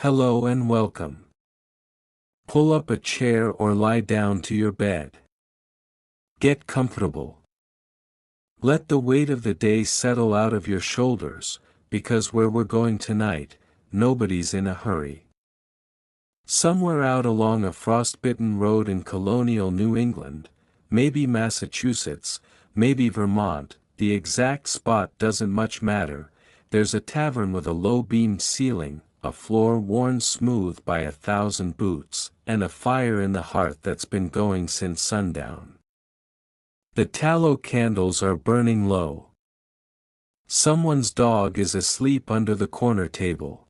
Hello and welcome. Pull up a chair or lie down to your bed. Get comfortable. Let the weight of the day settle out of your shoulders, because where we're going tonight, nobody's in a hurry. Somewhere out along a frostbitten road in colonial New England, maybe Massachusetts, maybe Vermont, the exact spot doesn't much matter, there's a tavern with a low-beamed ceiling, a floor worn smooth by 1,000 boots, and a fire in the hearth that's been going since sundown. The tallow candles are burning low. Someone's dog is asleep under the corner table.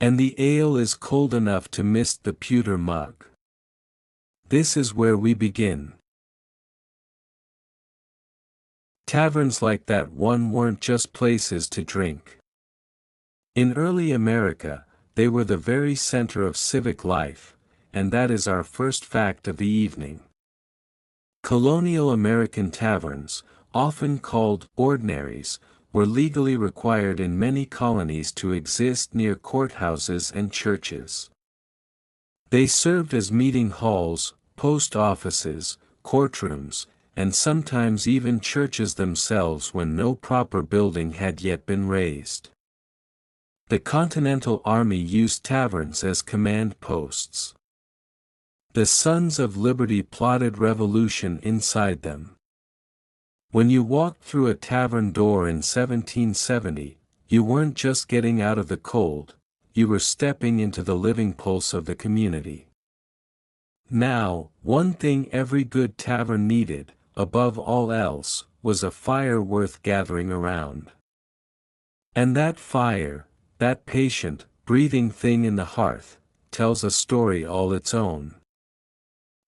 And the ale is cold enough to mist the pewter mug. This is where we begin. Taverns like that one weren't just places to drink. In early America, they were the very center of civic life, and that is our first fact of the evening. Colonial American taverns, often called ordinaries, were legally required in many colonies to exist near courthouses and churches. They served as meeting halls, post offices, courtrooms, and sometimes even churches themselves when no proper building had yet been raised. The Continental Army used taverns as command posts. The Sons of Liberty plotted revolution inside them. When you walked through a tavern door in 1770, you weren't just getting out of the cold, you were stepping into the living pulse of the community. Now, one thing every good tavern needed, above all else, was a fire worth gathering around. And that fire, that patient, breathing thing in the hearth, tells a story all its own.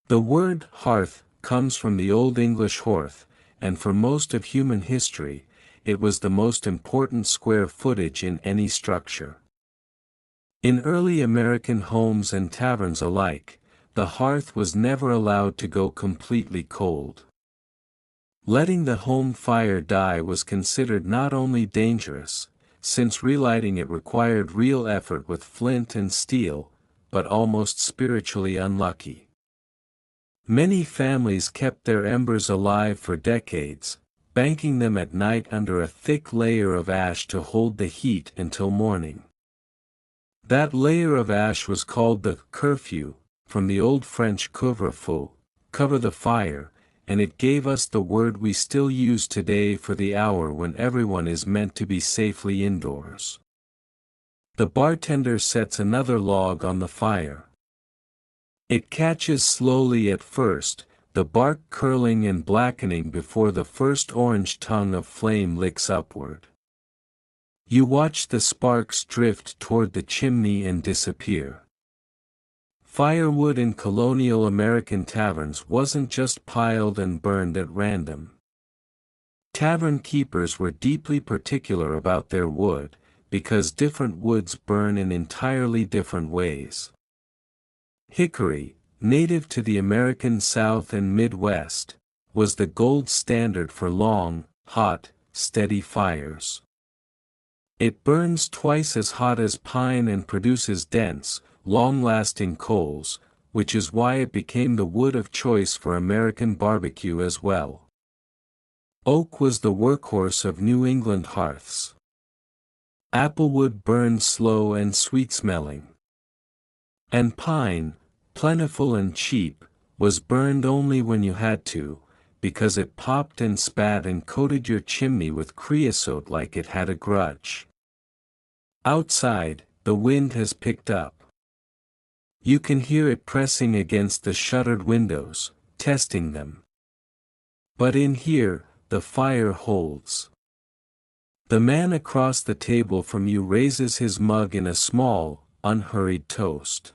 The word hearth comes from the Old English hearth, and for most of human history, it was the most important square footage in any structure. In early American homes and taverns alike, the hearth was never allowed to go completely cold. Letting the home fire die was considered not only dangerous, since relighting it required real effort with flint and steel, but almost spiritually unlucky. Many families kept their embers alive for decades, banking them at night under a thick layer of ash to hold the heat until morning. That layer of ash was called the curfew, from the Old French couvre-feu, cover the fire, and it gave us the word we still use today for the hour when everyone is meant to be safely indoors. The bartender sets another log on the fire. It catches slowly at first, the bark curling and blackening before the first orange tongue of flame licks upward. You watch the sparks drift toward the chimney and disappear. Firewood in colonial American taverns wasn't just piled and burned at random. Tavern keepers were deeply particular about their wood, because different woods burn in entirely different ways. Hickory, native to the American South and Midwest, was the gold standard for long, hot, steady fires. It burns twice as hot as pine and produces dense, long-lasting coals, which is why it became the wood of choice for American barbecue as well. Oak was the workhorse of New England hearths. Applewood burned slow and sweet-smelling. And pine, plentiful and cheap, was burned only when you had to, because it popped and spat and coated your chimney with creosote like it had a grudge. Outside, the wind has picked up. You can hear it pressing against the shuttered windows, testing them. But in here, the fire holds. The man across the table from you raises his mug in a small, unhurried toast.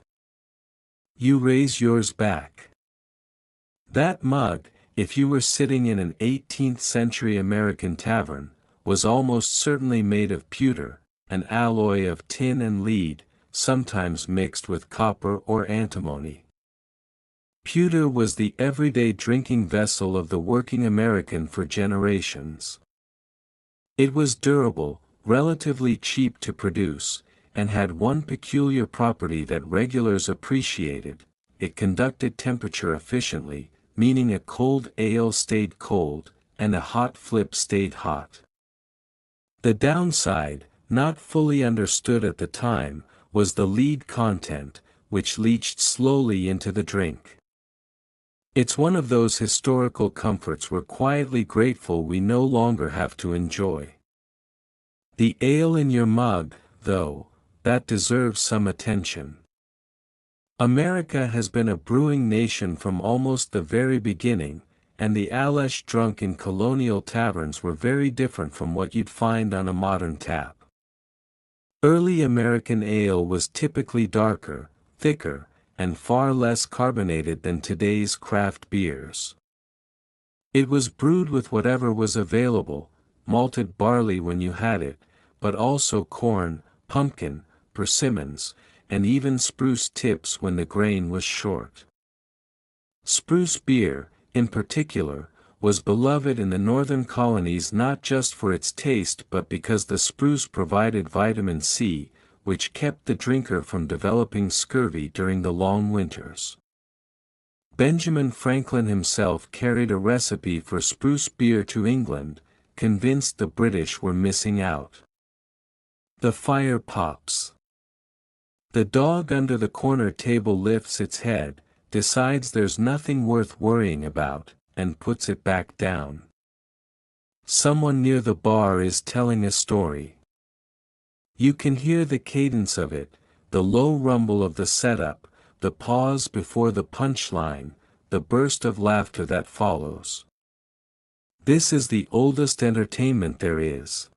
You raise yours back. That mug, if you were sitting in an 18th century American tavern, was almost certainly made of pewter, an alloy of tin and lead, sometimes mixed with copper or antimony. Pewter was the everyday drinking vessel of the working American for generations. It was durable, relatively cheap to produce, and had one peculiar property that regulars appreciated: it conducted temperature efficiently, meaning a cold ale stayed cold, and a hot flip stayed hot. The downside, not fully understood at the time, was the lead content, which leached slowly into the drink. It's one of those historical comforts we're quietly grateful we no longer have to enjoy. The ale in your mug, though, that deserves some attention. America has been a brewing nation from almost the very beginning, and the ales drunk in colonial taverns were very different from what you'd find on a modern tap. Early American ale was typically darker, thicker, and far less carbonated than today's craft beers. It was brewed with whatever was available, malted barley when you had it, but also corn, pumpkin, persimmons, and even spruce tips when the grain was short. Spruce beer, in particular, was beloved in the northern colonies not just for its taste but because the spruce provided vitamin C, which kept the drinker from developing scurvy during the long winters. Benjamin Franklin himself carried a recipe for spruce beer to England, convinced the British were missing out. The fire pops. The dog under the corner table lifts its head, decides there's nothing worth worrying about, and puts it back down. Someone near the bar is telling a story. You can hear the cadence of it, the low rumble of the setup, the pause before the punchline, the burst of laughter that follows. This is the oldest entertainment there is.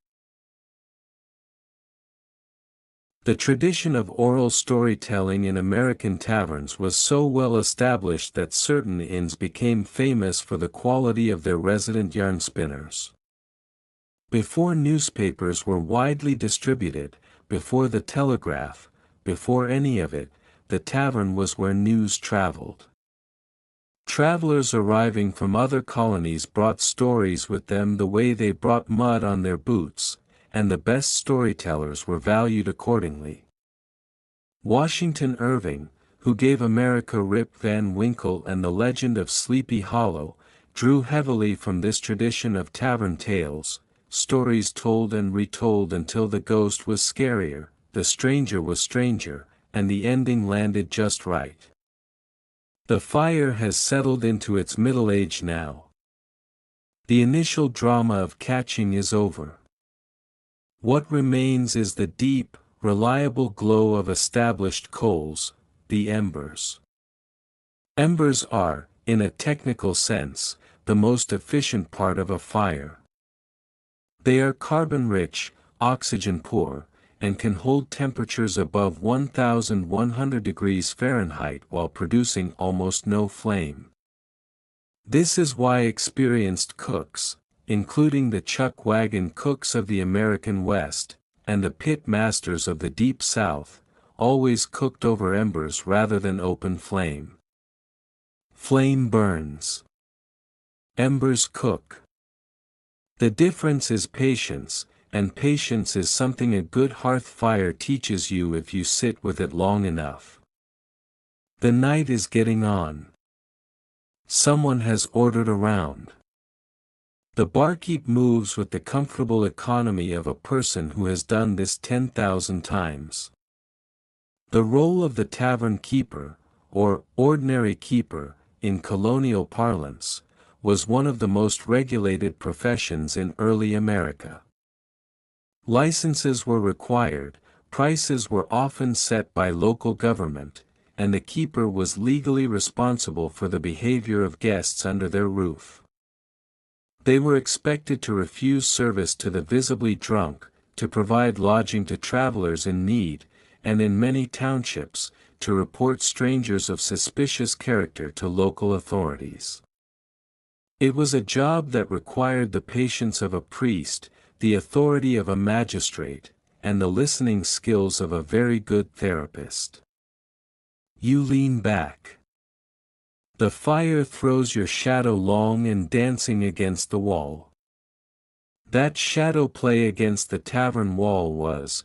The tradition of oral storytelling in American taverns was so well established that certain inns became famous for the quality of their resident yarn spinners. Before newspapers were widely distributed, before the telegraph, before any of it, the tavern was where news traveled. Travelers arriving from other colonies brought stories with them the way they brought mud on their boots, and the best storytellers were valued accordingly. Washington Irving, who gave America Rip Van Winkle and the Legend of Sleepy Hollow, drew heavily from this tradition of tavern tales, stories told and retold until the ghost was scarier, the stranger was stranger, and the ending landed just right. The fire has settled into its middle age now. The initial drama of catching is over. What remains is the deep, reliable glow of established coals, the embers. Embers are, in a technical sense, the most efficient part of a fire. They are carbon-rich, oxygen-poor, and can hold temperatures above 1,100 degrees Fahrenheit while producing almost no flame. This is why experienced cooks, including the chuck wagon cooks of the American West, and the pit masters of the Deep South, always cooked over embers rather than open flame. Flame burns. Embers cook. The difference is patience, and patience is something a good hearth fire teaches you if you sit with it long enough. The night is getting on. Someone has ordered a round. The barkeep moves with the comfortable economy of a person who has done this 10,000 times. The role of the tavern keeper, or ordinary keeper, in colonial parlance, was one of the most regulated professions in early America. Licenses were required, prices were often set by local government, and the keeper was legally responsible for the behavior of guests under their roof. They were expected to refuse service to the visibly drunk, to provide lodging to travelers in need, and in many townships, to report strangers of suspicious character to local authorities. It was a job that required the patience of a priest, the authority of a magistrate, and the listening skills of a very good therapist. You lean back. The fire throws your shadow long and dancing against the wall. That shadow play against the tavern wall was,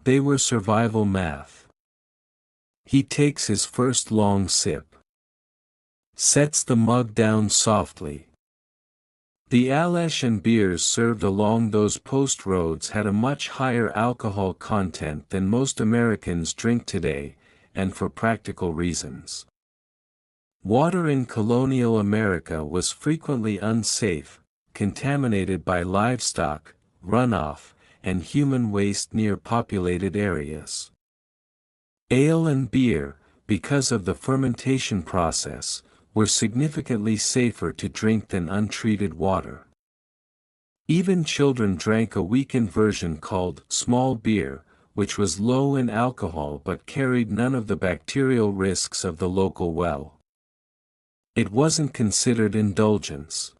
They were survival math. He takes his first long sip. Sets the mug down softly. The Alesh and beers served along those post roads had a much higher alcohol content than most Americans drink today, and for practical reasons. Water in colonial America was frequently unsafe, contaminated by livestock, runoff, and human waste near populated areas. Ale and beer, because of the fermentation process, were significantly safer to drink than untreated water. Even children drank a weakened version called small beer, which was low in alcohol but carried none of the bacterial risks of the local well. It wasn't considered indulgence.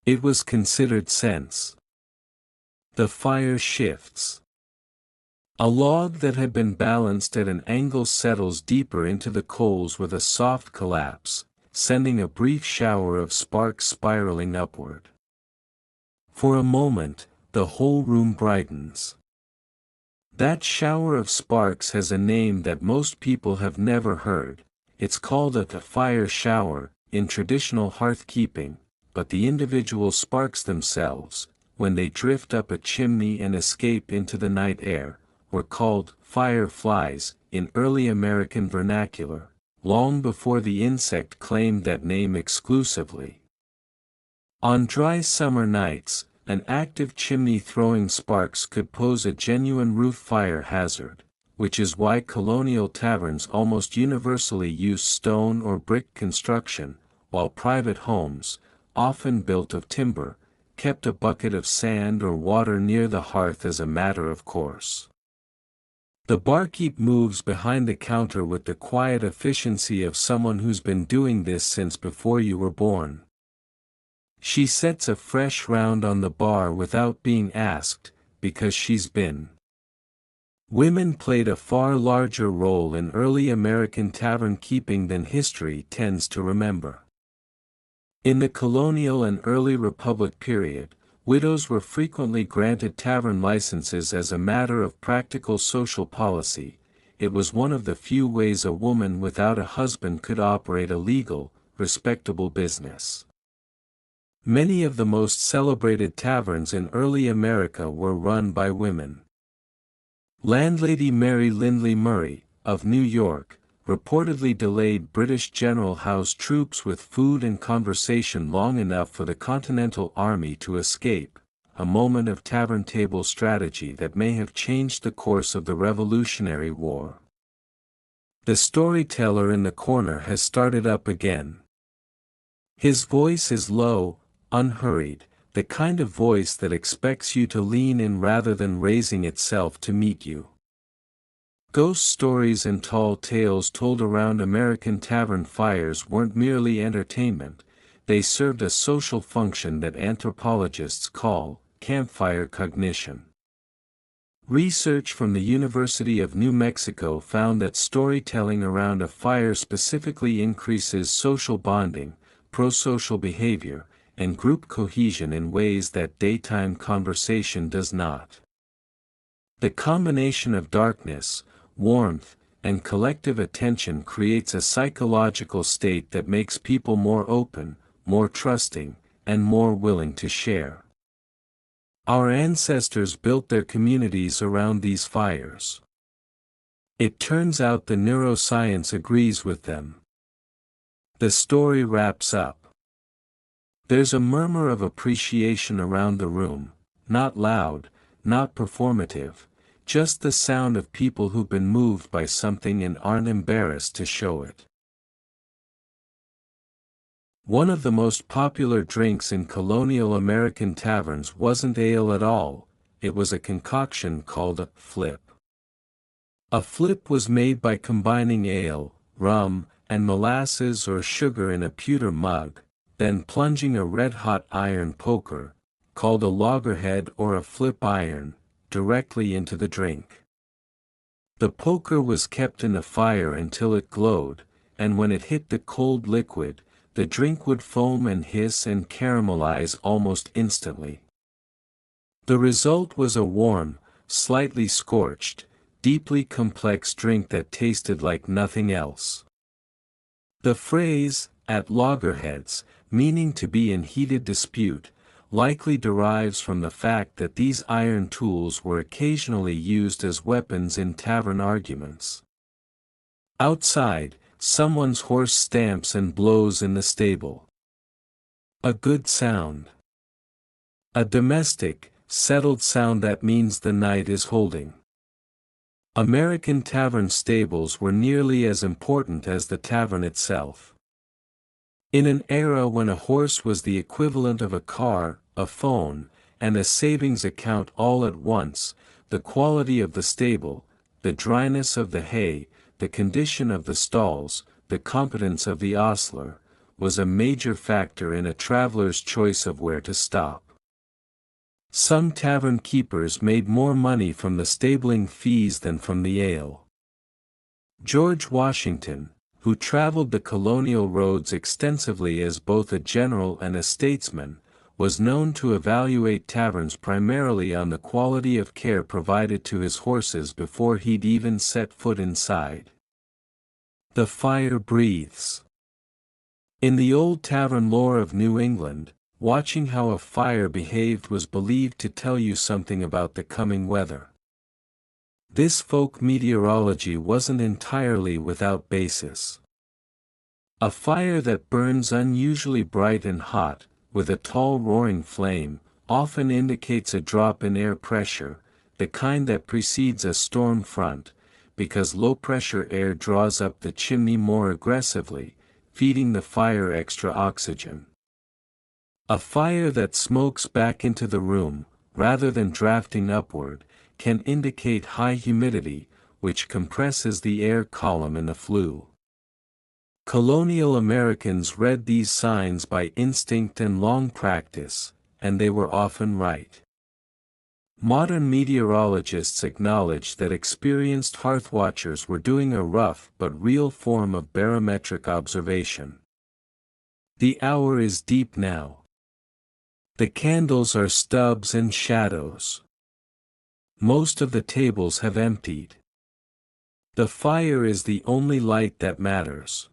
It was considered sense. The fire shifts. A log that had been balanced at an angle settles deeper into the coals with a soft collapse, sending a brief shower of sparks spiraling upward. For a moment, the whole room brightens. That shower of sparks has a name that most people have never heard. It's called a fire shower in traditional hearth keeping, but the individual sparks themselves, when they drift up a chimney and escape into the night air, were called fireflies in early American vernacular, long before the insect claimed that name exclusively. On dry summer nights, an active chimney throwing sparks could pose a genuine roof fire hazard, which is why colonial taverns almost universally use stone or brick construction, while private homes, often built of timber, kept a bucket of sand or water near the hearth as a matter of course. The barkeep moves behind the counter with the quiet efficiency of someone who's been doing this since before you were born. She sets a fresh round on the bar without being asked, because she's been. Women played a far larger role in early American tavern keeping than history tends to remember. In the colonial and early Republic period, widows were frequently granted tavern licenses as a matter of practical social policy. It was one of the few ways a woman without a husband could operate a legal, respectable business. Many of the most celebrated taverns in early America were run by women. Landlady Mary Lindley Murray, of New York, reportedly delayed British General Howe's troops with food and conversation long enough for the Continental Army to escape, a moment of tavern table strategy that may have changed the course of the Revolutionary War. The storyteller in the corner has started up again. His voice is low, unhurried, the kind of voice that expects you to lean in rather than raising itself to meet you. Ghost stories and tall tales told around American tavern fires weren't merely entertainment, they served a social function that anthropologists call campfire cognition. Research from the University of New Mexico found that storytelling around a fire specifically increases social bonding, prosocial behavior, and group cohesion in ways that daytime conversation does not. The combination of darkness, warmth, and collective attention creates a psychological state that makes people more open, more trusting, and more willing to share. Our ancestors built their communities around these fires. It turns out the neuroscience agrees with them. The story wraps up. There's a murmur of appreciation around the room, not loud, not performative, just the sound of people who've been moved by something and aren't embarrassed to show it. One of the most popular drinks in colonial American taverns wasn't ale at all, it was a concoction called a flip. A flip was made by combining ale, rum, and molasses or sugar in a pewter mug, then plunging a red-hot iron poker, called a loggerhead or a flip iron, directly into the drink. The poker was kept in the fire until it glowed, and when it hit the cold liquid, the drink would foam and hiss and caramelize almost instantly. The result was a warm, slightly scorched, deeply complex drink that tasted like nothing else. The phrase, at loggerheads, meaning to be in heated dispute, likely derives from the fact that these iron tools were occasionally used as weapons in tavern arguments. Outside, someone's horse stamps and blows in the stable. A good sound. A domestic, settled sound that means the night is holding. American tavern stables were nearly as important as the tavern itself. In an era when a horse was the equivalent of a car, a phone, and a savings account all at once, the quality of the stable, the dryness of the hay, the condition of the stalls, the competence of the ostler, was a major factor in a traveler's choice of where to stop. Some tavern keepers made more money from the stabling fees than from the ale. George Washington, who traveled the colonial roads extensively as both a general and a statesman, was known to evaluate taverns primarily on the quality of care provided to his horses before he'd even set foot inside. The fire breathes. In the old tavern lore of New England, watching how a fire behaved was believed to tell you something about the coming weather. This folk meteorology wasn't entirely without basis. A fire that burns unusually bright and hot, with a tall roaring flame, often indicates a drop in air pressure, the kind that precedes a storm front, because low-pressure air draws up the chimney more aggressively, feeding the fire extra oxygen. A fire that smokes back into the room, rather than drafting upward, can indicate high humidity, which compresses the air column in the flue. Colonial Americans read these signs by instinct and long practice, and they were often right. Modern meteorologists acknowledge that experienced hearth watchers were doing a rough but real form of barometric observation. The hour is deep now. The candles are stubs and shadows. Most of the tables have emptied. The fire is the only light that matters.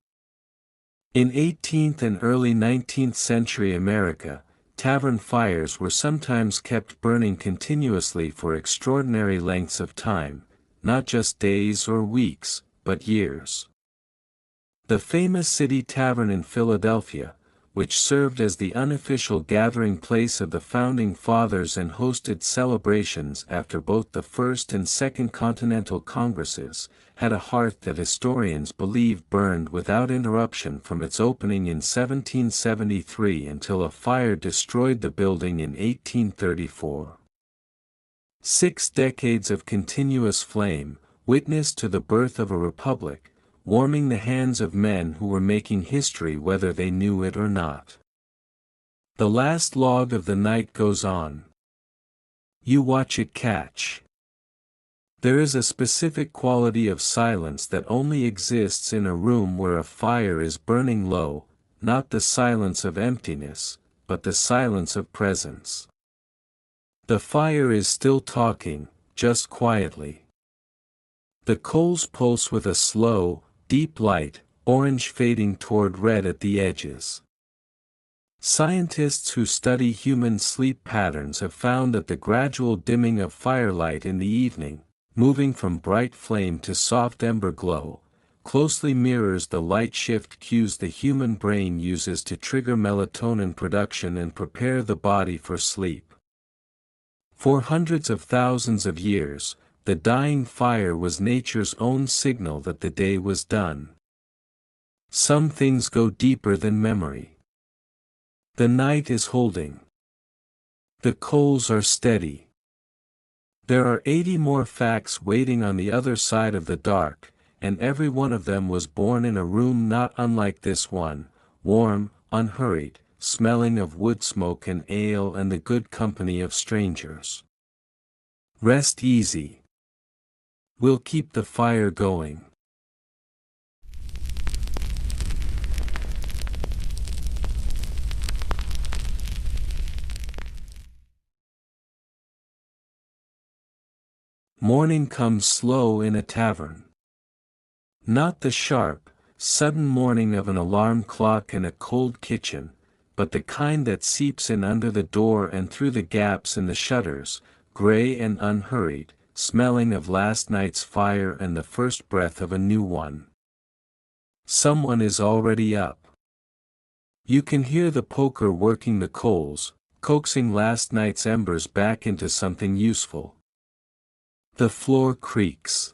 In 18th and early 19th century America, tavern fires were sometimes kept burning continuously for extraordinary lengths of time, not just days or weeks, but years. The famous City Tavern in Philadelphia, which served as the unofficial gathering place of the Founding Fathers and hosted celebrations after both the First and Second Continental Congresses, had a hearth that historians believe burned without interruption from its opening in 1773 until a fire destroyed the building in 1834. 6 decades of continuous flame, witness to the birth of a republic, warming the hands of men who were making history whether they knew it or not. The last log of the night goes on. You watch it catch. There is a specific quality of silence that only exists in a room where a fire is burning low, not the silence of emptiness, but the silence of presence. The fire is still talking, just quietly. The coals pulse with a slow, deep light, orange fading toward red at the edges. Scientists who study human sleep patterns have found that the gradual dimming of firelight in the evening, moving from bright flame to soft ember glow, closely mirrors the light shift cues the human brain uses to trigger melatonin production and prepare the body for sleep. For hundreds of thousands of years, the dying fire was nature's own signal that the day was done. Some things go deeper than memory. The night is holding. The coals are steady. There are 80 more facts waiting on the other side of the dark, and every one of them was born in a room not unlike this one, warm, unhurried, smelling of wood smoke and ale and the good company of strangers. Rest easy. We'll keep the fire going. Morning comes slow in a tavern. Not the sharp, sudden morning of an alarm clock in a cold kitchen, but the kind that seeps in under the door and through the gaps in the shutters, gray and unhurried, smelling of last night's fire and the first breath of a new one. Someone is already up. You can hear the poker working the coals, coaxing last night's embers back into something useful. The floor creaks.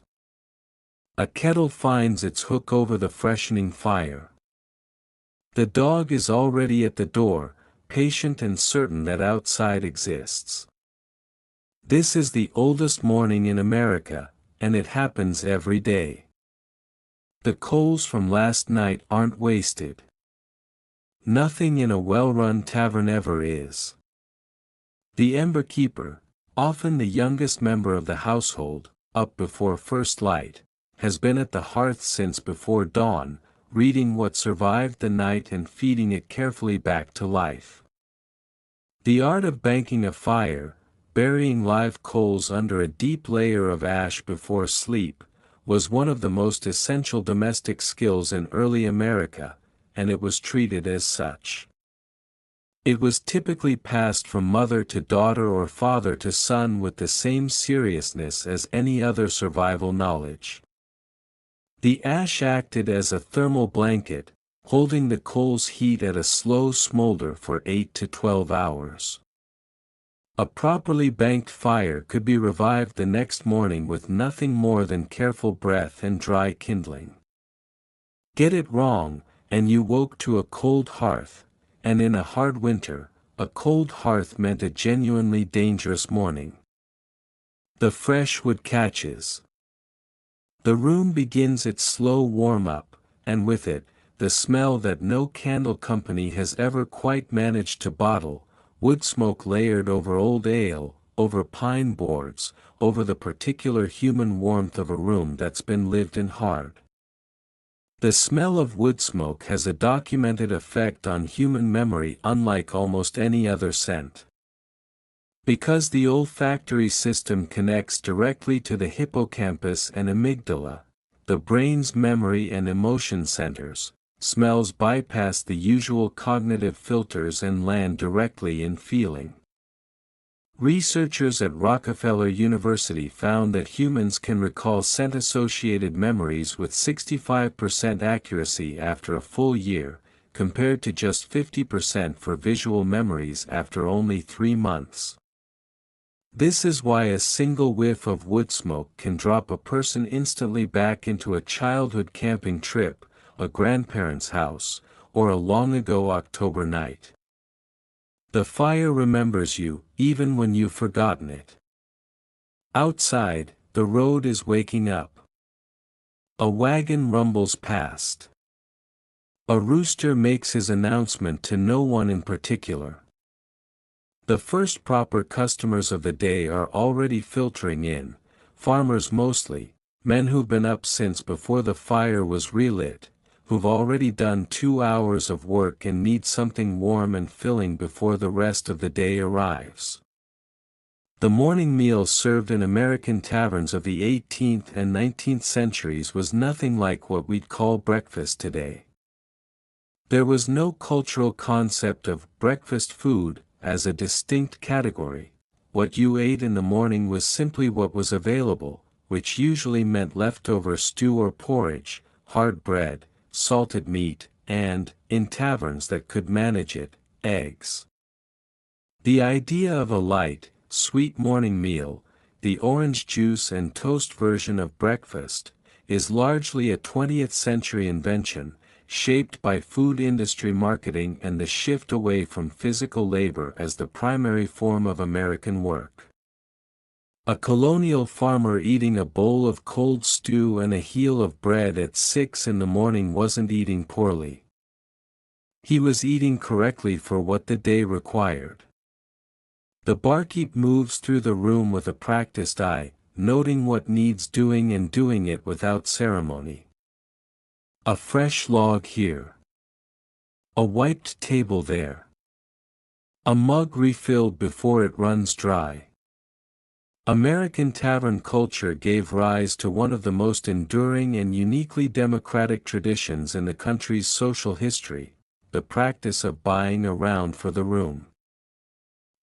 A kettle finds its hook over the freshening fire. The dog is already at the door, patient and certain that outside exists. This is the oldest morning in America, and it happens every day. The coals from last night aren't wasted. Nothing in a well-run tavern ever is. The Ember keeper, often the youngest member of the household, up before first light, has been at the hearth since before dawn, reading what survived the night and feeding it carefully back to life. The art of banking a fire, burying live coals under a deep layer of ash before sleep, was one of the most essential domestic skills in early America, and it was treated as such. It was typically passed from mother to daughter or father to son with the same seriousness as any other survival knowledge. The ash acted as a thermal blanket, holding the coal's heat at a slow smolder for 8 to 12 hours. A properly banked fire could be revived the next morning with nothing more than careful breath and dry kindling. Get it wrong, and you woke to a cold hearth, and in a hard winter, a cold hearth meant a genuinely dangerous morning. The fresh wood catches. The room begins its slow warm-up, and with it, the smell that no candle company has ever quite managed to bottle, wood smoke layered over old ale, over pine boards, over the particular human warmth of a room that's been lived in hard. The smell of wood smoke has a documented effect on human memory unlike almost any other scent. Because the olfactory system connects directly to the hippocampus and amygdala, the brain's memory and emotion centers, smells bypass the usual cognitive filters and land directly in feeling. Researchers at Rockefeller University found that humans can recall scent-associated memories with 65% accuracy after a full year, compared to just 50% for visual memories after only 3 months. This is why a single whiff of wood smoke can drop a person instantly back into a childhood camping trip, a grandparent's house, or a long-ago October night. The fire remembers you, even when you've forgotten it. Outside, the road is waking up. A wagon rumbles past. A rooster makes his announcement to no one in particular. The first proper customers of the day are already filtering in, farmers mostly, men who've been up since before the fire was relit, who've already done 2 hours of work and need something warm and filling before the rest of the day arrives. The morning meal served in American taverns of the 18th and 19th centuries was nothing like what we'd call breakfast today. There was no cultural concept of breakfast food as a distinct category. What you ate in the morning was simply what was available, which usually meant leftover stew or porridge, hard bread, salted meat, and, in taverns that could manage it, eggs. The idea of a light, sweet morning meal, the orange juice and toast version of breakfast, is largely a 20th century invention, shaped by food industry marketing and the shift away from physical labor as the primary form of American work. A colonial farmer eating a bowl of cold stew and a heel of bread at 6 in the morning wasn't eating poorly. He was eating correctly for what the day required. The barkeep moves through the room with a practiced eye, noting what needs doing and doing it without ceremony. A fresh log here. A wiped table there. A mug refilled before it runs dry. American tavern culture gave rise to one of the most enduring and uniquely democratic traditions in the country's social history, the practice of buying a round for the room.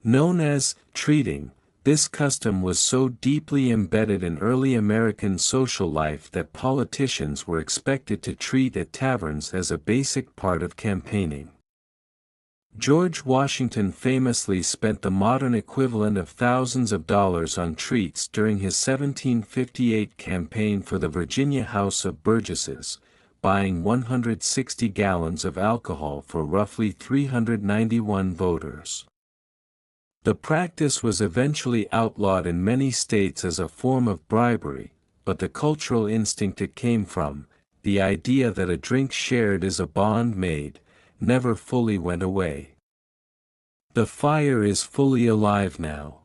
Known as treating, this custom was so deeply embedded in early American social life that politicians were expected to treat at taverns as a basic part of campaigning. George Washington famously spent the modern equivalent of thousands of dollars on treats during his 1758 campaign for the Virginia House of Burgesses, buying 160 gallons of alcohol for roughly 391 voters. The practice was eventually outlawed in many states as a form of bribery, but the cultural instinct it came from, the idea that a drink shared is a bond made, never fully went away. The fire is fully alive now.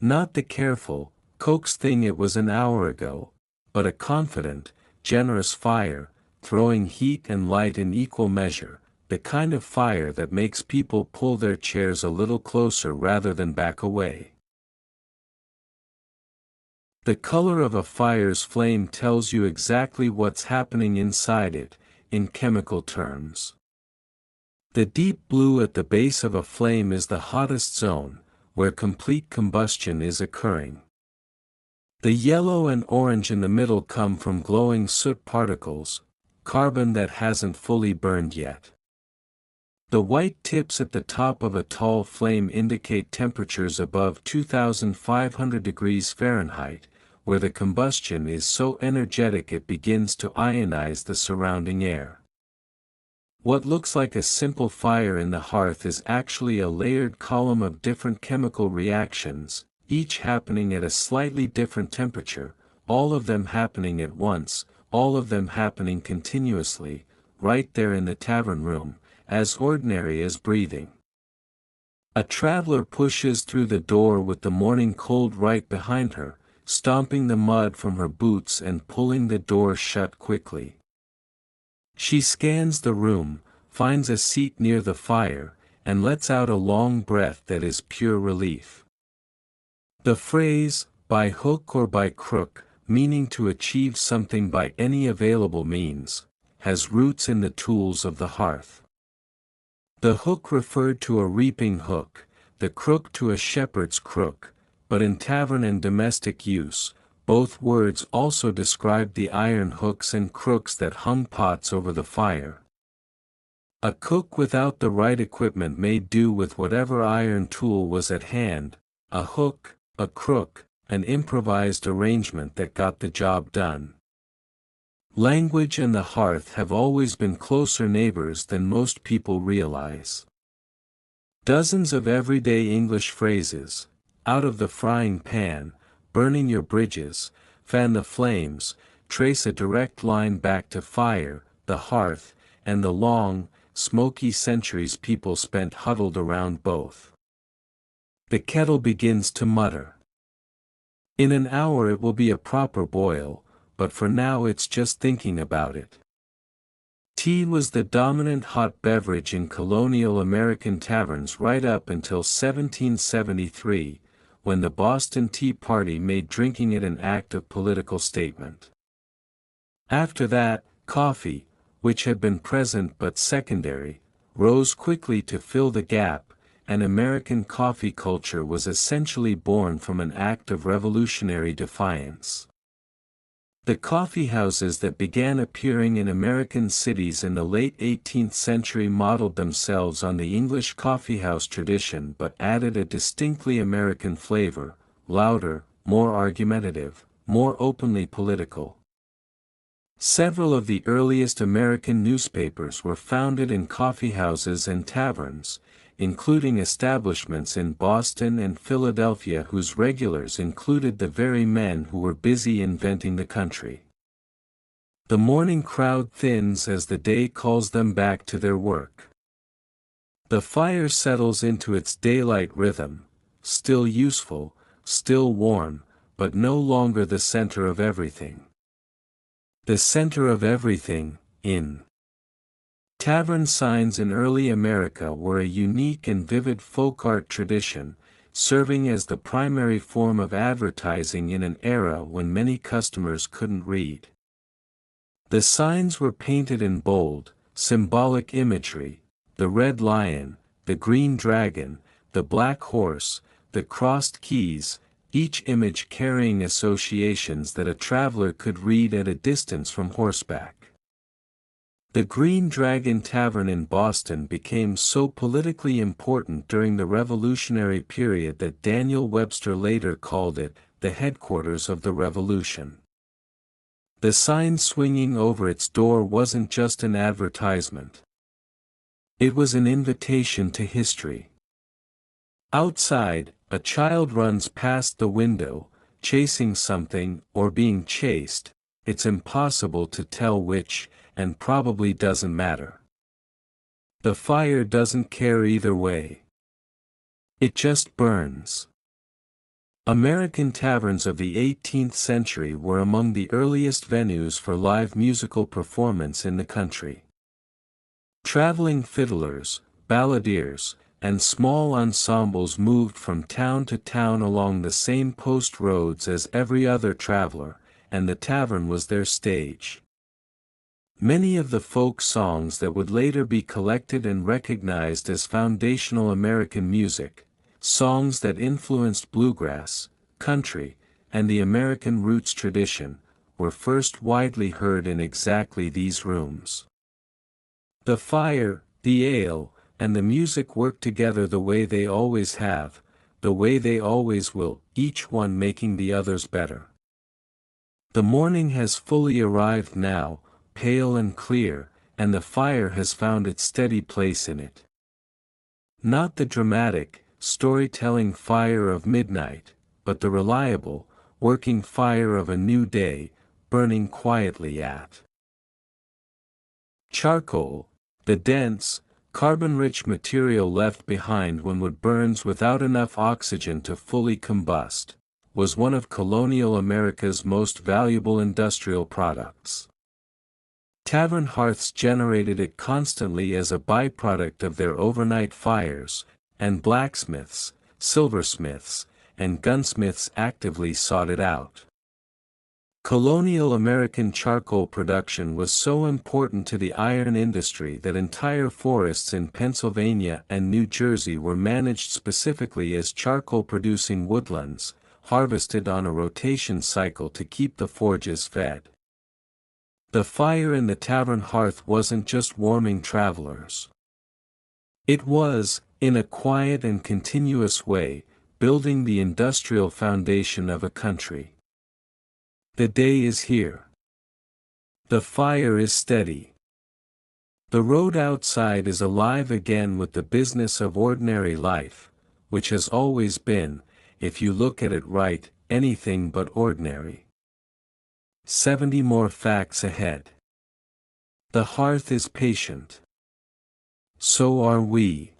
Not the careful, coaxed thing it was an hour ago, but a confident, generous fire, throwing heat and light in equal measure, the kind of fire that makes people pull their chairs a little closer rather than back away. The color of a fire's flame tells you exactly what's happening inside it, in chemical terms. The deep blue at the base of a flame is the hottest zone, where complete combustion is occurring. The yellow and orange in the middle come from glowing soot particles, carbon that hasn't fully burned yet. The white tips at the top of a tall flame indicate temperatures above 2,500 degrees Fahrenheit, where the combustion is so energetic it begins to ionize the surrounding air. What looks like a simple fire in the hearth is actually a layered column of different chemical reactions, each happening at a slightly different temperature, all of them happening at once, all of them happening continuously, right there in the tavern room, as ordinary as breathing. A traveler pushes through the door with the morning cold right behind her, stomping the mud from her boots and pulling the door shut quickly. She scans the room, finds a seat near the fire, and lets out a long breath that is pure relief. The phrase, by hook or by crook, meaning to achieve something by any available means, has roots in the tools of the hearth. The hook referred to a reaping hook, the crook to a shepherd's crook, but in tavern and domestic use, both words also described the iron hooks and crooks that hung pots over the fire. A cook without the right equipment made do with whatever iron tool was at hand, a hook, a crook, an improvised arrangement that got the job done. Language and the hearth have always been closer neighbors than most people realize. Dozens of everyday English phrases, out of the frying pan, burning your bridges, fan the flames, trace a direct line back to fire, the hearth, and the long, smoky centuries people spent huddled around both. The kettle begins to mutter. In an hour it will be a proper boil, but for now it's just thinking about it. Tea was the dominant hot beverage in colonial American taverns right up until 1773, when the Boston Tea Party made drinking it an act of political statement. After that, coffee, which had been present but secondary, rose quickly to fill the gap, and American coffee culture was essentially born from an act of revolutionary defiance. The coffeehouses that began appearing in American cities in the late 18th century modeled themselves on the English coffeehouse tradition but added a distinctly American flavor, louder, more argumentative, more openly political. Several of the earliest American newspapers were founded in coffeehouses and taverns, including establishments in Boston and Philadelphia whose regulars included the very men who were busy inventing the country. The morning crowd thins as the day calls them back to their work. The fire settles into its daylight rhythm, still useful, still warm, but no longer the center of everything. The center of everything, in tavern signs in early America were a unique and vivid folk art tradition, serving as the primary form of advertising in an era when many customers couldn't read. The signs were painted in bold, symbolic imagery: the red lion, the green dragon, the black horse, the crossed keys, each image carrying associations that a traveler could read at a distance from horseback. The Green Dragon Tavern in Boston became so politically important during the Revolutionary period that Daniel Webster later called it the headquarters of the Revolution. The sign swinging over its door wasn't just an advertisement. It was an invitation to history. Outside, a child runs past the window, chasing something or being chased. It's impossible to tell which, and probably doesn't matter. The fire doesn't care either way. It just burns. American taverns of the 18th century were among the earliest venues for live musical performance in the country. Traveling fiddlers, balladeers, and small ensembles moved from town to town along the same post roads as every other traveler, and the tavern was their stage. Many of the folk songs that would later be collected and recognized as foundational American music, songs that influenced bluegrass, country, and the American roots tradition, were first widely heard in exactly these rooms. The fire, the ale, and the music work together the way they always have, the way they always will, each one making the others better. The morning has fully arrived now, pale and clear, and the fire has found its steady place in it. Not the dramatic, storytelling fire of midnight, but the reliable, working fire of a new day, burning quietly at. Charcoal, the dense, carbon-rich material left behind when wood burns without enough oxygen to fully combust, was one of colonial America's most valuable industrial products. Tavern hearths generated it constantly as a byproduct of their overnight fires, and blacksmiths, silversmiths, and gunsmiths actively sought it out. Colonial American charcoal production was so important to the iron industry that entire forests in Pennsylvania and New Jersey were managed specifically as charcoal-producing woodlands, harvested on a rotation cycle to keep the forges fed. The fire in the tavern hearth wasn't just warming travelers. It was, in a quiet and continuous way, building the industrial foundation of a country. The day is here. The fire is steady. The road outside is alive again with the business of ordinary life, which has always been, if you look at it right, anything but ordinary. 70 more facts ahead. The hearth is patient. So are we.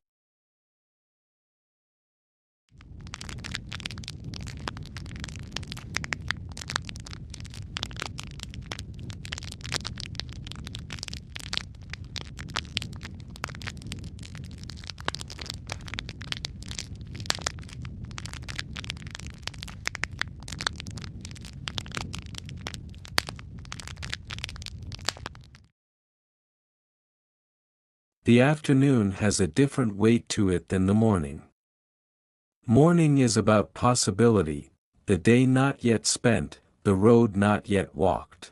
The afternoon has a different weight to it than the morning. Morning is about possibility, the day not yet spent, the road not yet walked.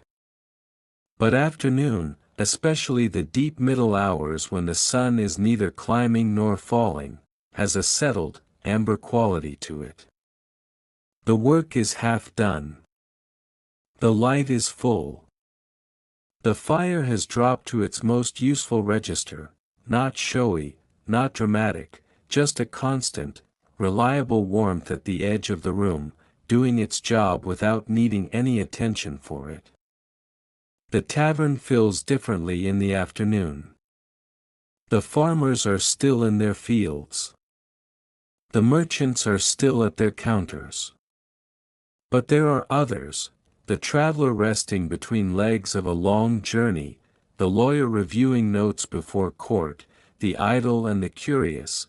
But afternoon, especially the deep middle hours when the sun is neither climbing nor falling, has a settled, amber quality to it. The work is half done. The light is full. The fire has dropped to its most useful register. Not showy, not dramatic, just a constant, reliable warmth at the edge of the room, doing its job without needing any attention for it. The tavern fills differently in the afternoon. The farmers are still in their fields. The merchants are still at their counters. But there are others, the traveler resting between legs of a long journey, the lawyer reviewing notes before court, the idle and the curious,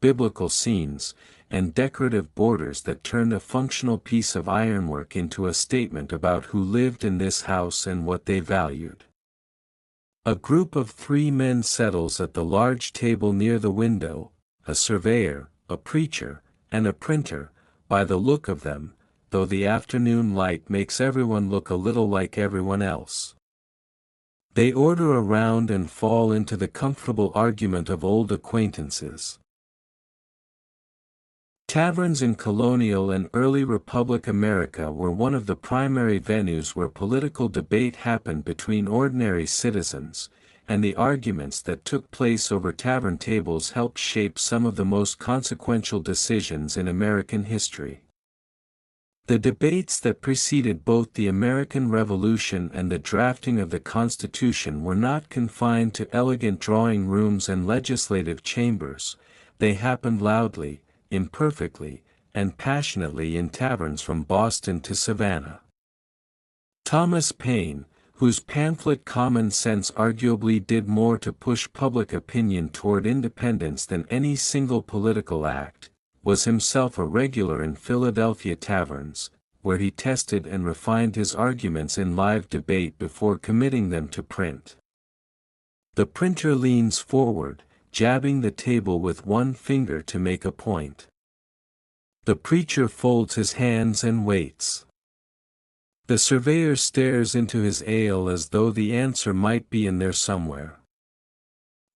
biblical scenes, and decorative borders that turned a functional piece of ironwork into a statement about who lived in this house and what they valued. A group of 3 men settles at the large table near the window, a surveyor, a preacher, and a printer, by the look of them, though the afternoon light makes everyone look a little like everyone else. They order a round and fall into the comfortable argument of old acquaintances. Taverns in colonial and early Republic America were one of the primary venues where political debate happened between ordinary citizens, and the arguments that took place over tavern tables helped shape some of the most consequential decisions in American history. The debates that preceded both the American Revolution and the drafting of the Constitution were not confined to elegant drawing rooms and legislative chambers. They happened loudly, imperfectly, and passionately in taverns from Boston to Savannah. Thomas Paine, whose pamphlet Common Sense arguably did more to push public opinion toward independence than any single political act, was himself a regular in Philadelphia taverns, where he tested and refined his arguments in live debate before committing them to print. The printer leans forward, jabbing the table with one finger to make a point. The preacher folds his hands and waits. The surveyor stares into his ale as though the answer might be in there somewhere.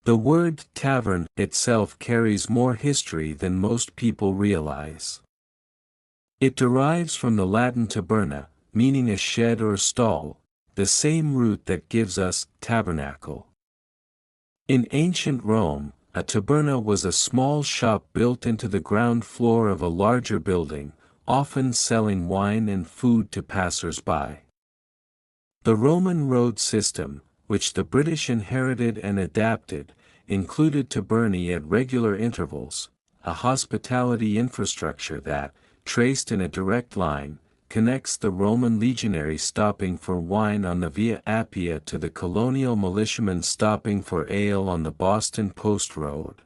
The word tavern itself carries more history than most people realize. It derives from the Latin taberna, meaning a shed or stall, the same root that gives us tabernacle. In ancient Rome, a taberna was a small shop built into the ground floor of a larger building, often selling wine and food to passers-by. The Roman road system, which the British inherited and adapted, included tabernae at regular intervals, a hospitality infrastructure that, traced in a direct line, connects the Roman legionary stopping for wine on the Via Appia to the colonial militiamen stopping for ale on the Boston Post Road.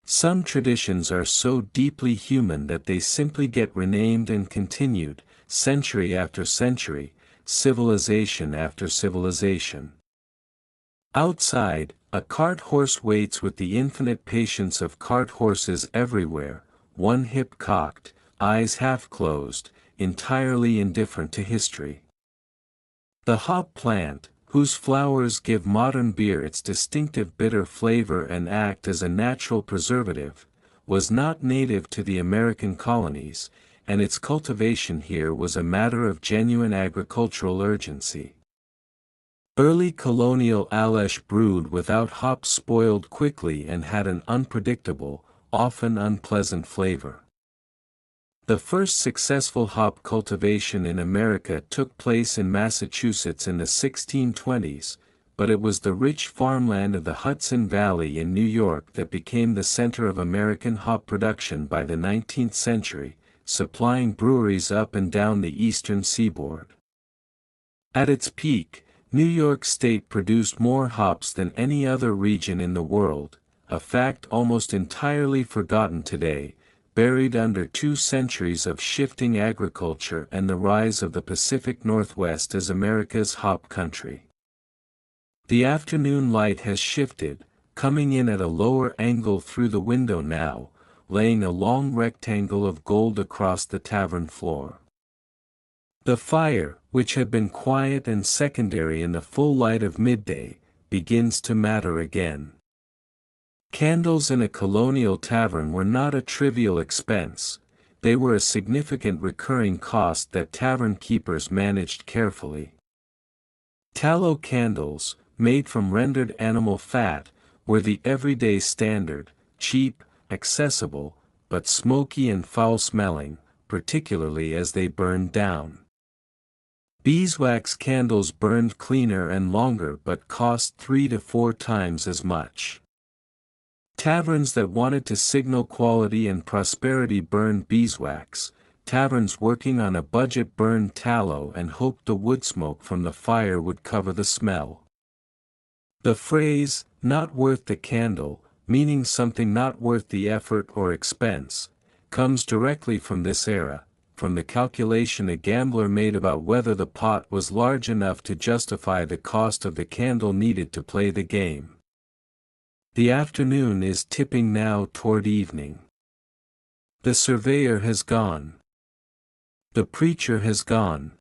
Some traditions are so deeply human that they simply get renamed and continued, century after century, civilization after civilization. Outside, a cart horse waits with the infinite patience of cart horses everywhere, one hip cocked, eyes half closed, entirely indifferent to history. The hop plant, whose flowers give modern beer its distinctive bitter flavor and act as a natural preservative, was not native to the American colonies, and its cultivation here was a matter of genuine agricultural urgency. Early colonial Alesh brewed without hops spoiled quickly and had an unpredictable, often unpleasant flavor. The first successful hop cultivation in America took place in Massachusetts in the 1620s, but it was the rich farmland of the Hudson Valley in New York that became the center of American hop production by the 19th century, supplying breweries up and down the eastern seaboard. At its peak, New York State produced more hops than any other region in the world, a fact almost entirely forgotten today, buried under 2 centuries of shifting agriculture and the rise of the Pacific Northwest as America's hop country. The afternoon light has shifted, coming in at a lower angle through the window now, laying a long rectangle of gold across the tavern floor. The fire, which had been quiet and secondary in the full light of midday, begins to matter again. Candles in a colonial tavern were not a trivial expense, they were a significant recurring cost that tavern keepers managed carefully. Tallow candles, made from rendered animal fat, were the everyday standard, cheap, accessible, but smoky and foul-smelling, particularly as they burned down. Beeswax candles burned cleaner and longer but cost 3 to 4 times as much. Taverns that wanted to signal quality and prosperity burned beeswax, taverns working on a budget burned tallow and hoped the wood smoke from the fire would cover the smell. The phrase, "not worth the candle," meaning something not worth the effort or expense, comes directly from this era, from the calculation a gambler made about whether the pot was large enough to justify the cost of the candle needed to play the game. The afternoon is tipping now toward evening. The surveyor has gone. The preacher has gone.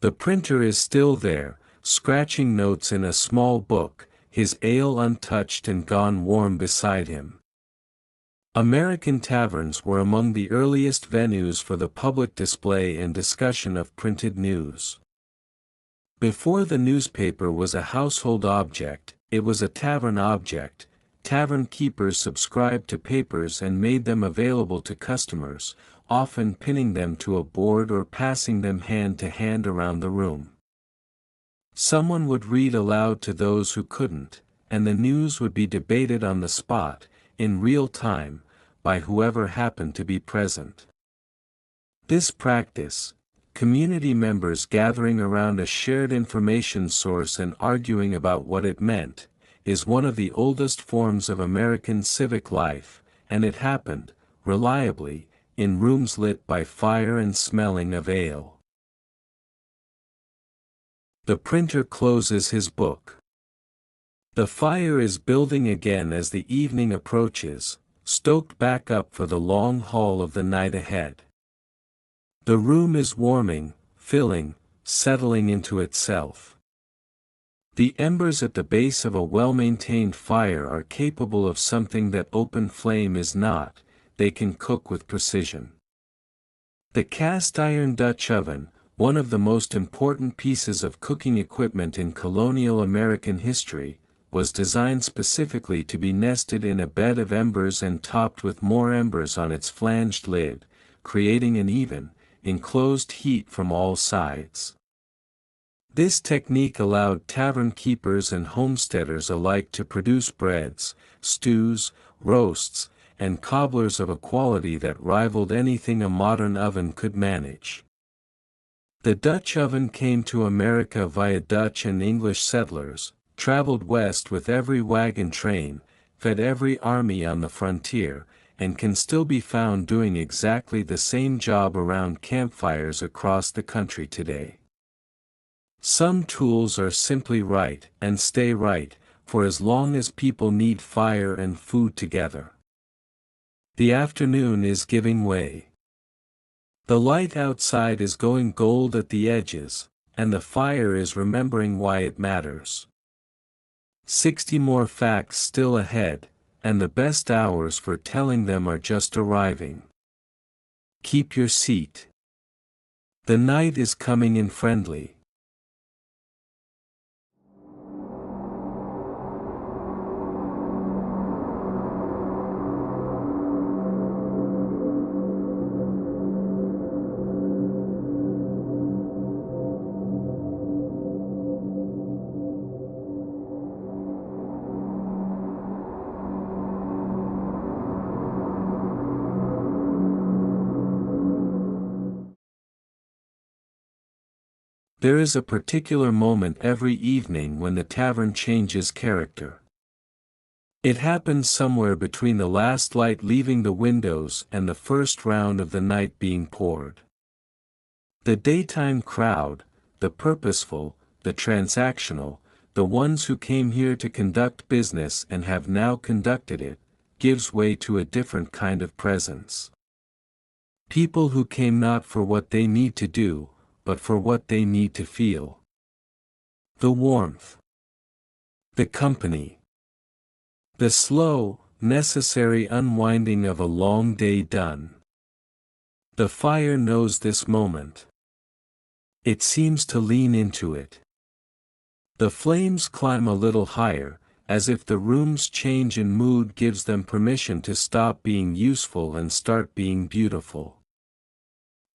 The printer is still there, scratching notes in a small book, his ale untouched and gone warm beside him. American taverns were among the earliest venues for the public display and discussion of printed news. Before the newspaper was a household object, it was a tavern object. Tavern keepers subscribed to papers and made them available to customers, often pinning them to a board or passing them hand to hand around the room. Someone would read aloud to those who couldn't, and the news would be debated on the spot, in real time, by whoever happened to be present. This practice, community members gathering around a shared information source and arguing about what it meant, is one of the oldest forms of American civic life, and it happened, reliably, in rooms lit by fire and smelling of ale. The printer closes his book. The fire is building again as the evening approaches, stoked back up for the long haul of the night ahead. The room is warming, filling, settling into itself. The embers at the base of a well-maintained fire are capable of something that open flame is not. They can cook with precision. The cast-iron Dutch oven, one of the most important pieces of cooking equipment in colonial American history, was designed specifically to be nested in a bed of embers and topped with more embers on its flanged lid, creating an even, enclosed heat from all sides. This technique allowed tavern keepers and homesteaders alike to produce breads, stews, roasts, and cobblers of a quality that rivaled anything a modern oven could manage. The Dutch oven came to America via Dutch and English settlers, traveled west with every wagon train, fed every army on the frontier, and can still be found doing exactly the same job around campfires across the country today. Some tools are simply right and stay right, for as long as people need fire and food together. The afternoon is giving way. The light outside is going gold at the edges, and the fire is remembering why it matters. 60 more facts still ahead, and the best hours for telling them are just arriving. Keep your seat. The night is coming in friendly. There is a particular moment every evening when the tavern changes character. It happens somewhere between the last light leaving the windows and the first round of the night being poured. The daytime crowd, the purposeful, the transactional, the ones who came here to conduct business and have now conducted it, gives way to a different kind of presence. People who came not for what they need to do, but for what they need to feel. The warmth. The company. The slow, necessary unwinding of a long day done. The fire knows this moment. It seems to lean into it. The flames climb a little higher, as if the room's change in mood gives them permission to stop being useful and start being beautiful.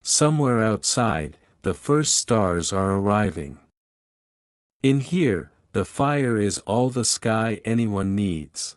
Somewhere outside, the first stars are arriving. In here, the fire is all the sky anyone needs.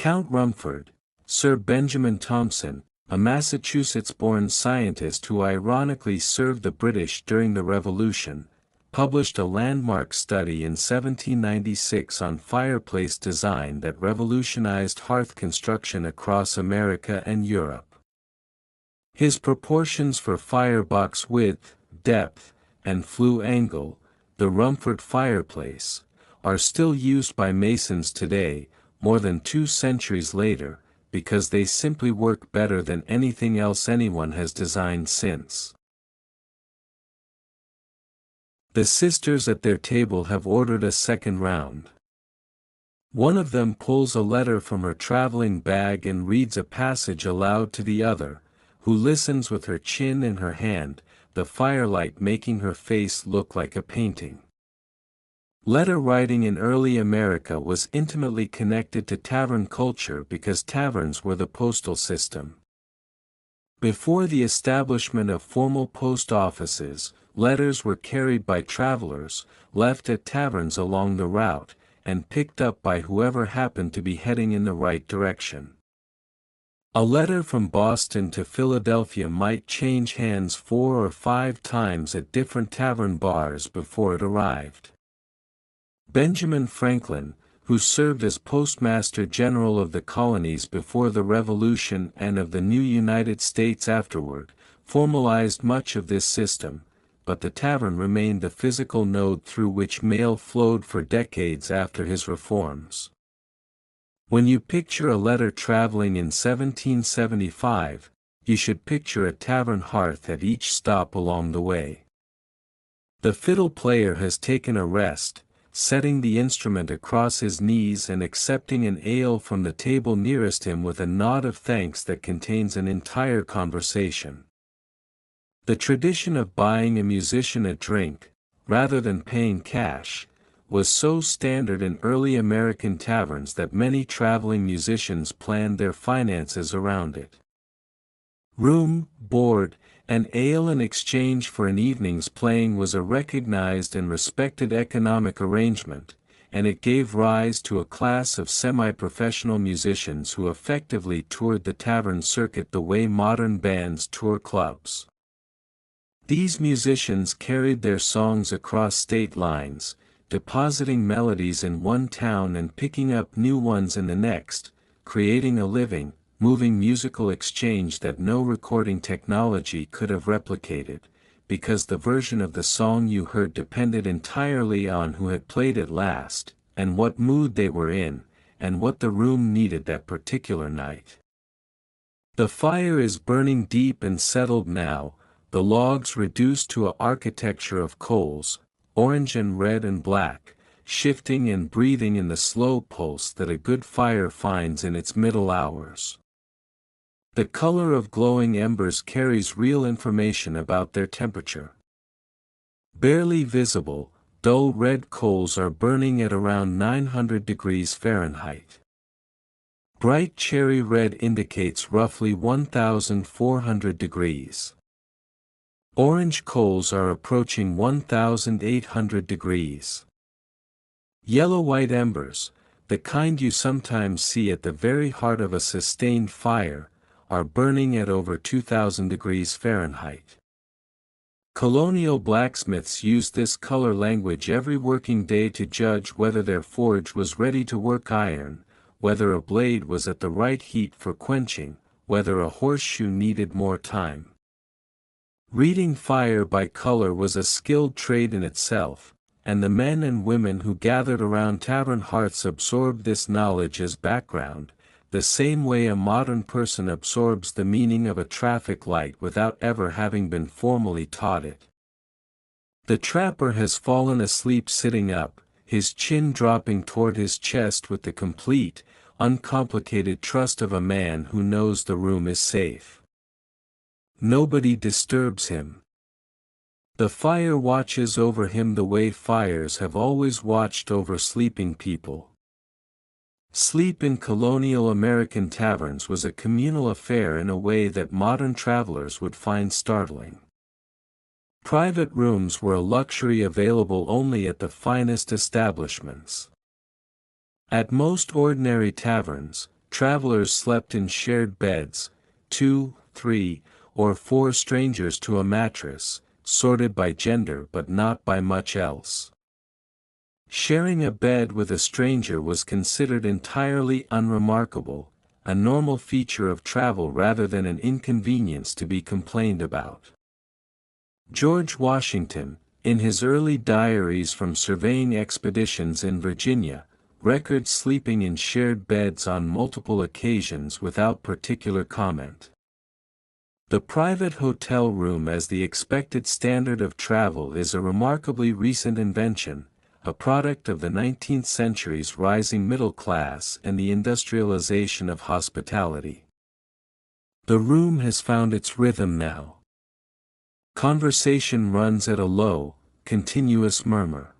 Count Rumford, Sir Benjamin Thompson, a Massachusetts-born scientist who ironically served the British during the Revolution, published a landmark study in 1796 on fireplace design that revolutionized hearth construction across America and Europe. His proportions for firebox width, depth, and flue angle, the Rumford fireplace, are still used by masons today, more than 2 centuries later, because they simply work better than anything else anyone has designed since. The sisters at their table have ordered a second round. One of them pulls a letter from her traveling bag and reads a passage aloud to the other, who listens with her chin in her hand, the firelight making her face look like a painting. Letter writing in early America was intimately connected to tavern culture because taverns were the postal system. Before the establishment of formal post offices, letters were carried by travelers, left at taverns along the route, and picked up by whoever happened to be heading in the right direction. A letter from Boston to Philadelphia might change hands 4 or 5 times at different tavern bars before it arrived. Benjamin Franklin, who served as Postmaster General of the colonies before the Revolution and of the new United States afterward, formalized much of this system, but the tavern remained the physical node through which mail flowed for decades after his reforms. When you picture a letter traveling in 1775, you should picture a tavern hearth at each stop along the way. The fiddle player has taken a rest, setting the instrument across his knees and accepting an ale from the table nearest him with a nod of thanks that contains an entire conversation. The tradition of buying a musician a drink, rather than paying cash, was so standard in early American taverns that many traveling musicians planned their finances around it. Room, board, and ale in exchange for an evening's playing was a recognized and respected economic arrangement, and it gave rise to a class of semi-professional musicians who effectively toured the tavern circuit the way modern bands tour clubs. These musicians carried their songs across state lines, depositing melodies in one town and picking up new ones in the next, creating a living, moving musical exchange that no recording technology could have replicated, because the version of the song you heard depended entirely on who had played it last, and what mood they were in, and what the room needed that particular night. The fire is burning deep and settled now, the logs reduced to an architecture of coals, orange and red and black, shifting and breathing in the slow pulse that a good fire finds in its middle hours. The color of glowing embers carries real information about their temperature. Barely visible, dull red coals are burning at around 900 degrees Fahrenheit. Bright cherry red indicates roughly 1,400 degrees. Orange coals are approaching 1,800 degrees. Yellow-white embers, the kind you sometimes see at the very heart of a sustained fire, are burning at over 2,000 degrees Fahrenheit. Colonial blacksmiths used this color language every working day to judge whether their forge was ready to work iron, whether a blade was at the right heat for quenching, whether a horseshoe needed more time. Reading fire by color was a skilled trade in itself, and the men and women who gathered around tavern hearths absorbed this knowledge as background, the same way a modern person absorbs the meaning of a traffic light without ever having been formally taught it. The trapper has fallen asleep sitting up, his chin dropping toward his chest with the complete, uncomplicated trust of a man who knows the room is safe. Nobody disturbs him. The fire watches over him the way fires have always watched over sleeping people. Sleep in colonial American taverns was a communal affair in a way that modern travelers would find startling. Private rooms were a luxury available only at the finest establishments. At most ordinary taverns, travelers slept in shared beds, 2, 3, or 4 strangers to a mattress, sorted by gender but not by much else. Sharing a bed with a stranger was considered entirely unremarkable, a normal feature of travel rather than an inconvenience to be complained about. George Washington, in his early diaries from surveying expeditions in Virginia, records sleeping in shared beds on multiple occasions without particular comment. The private hotel room as the expected standard of travel is a remarkably recent invention, a product of the 19th century's rising middle class and the industrialization of hospitality. The room has found its rhythm now. Conversation runs at a low, continuous murmur.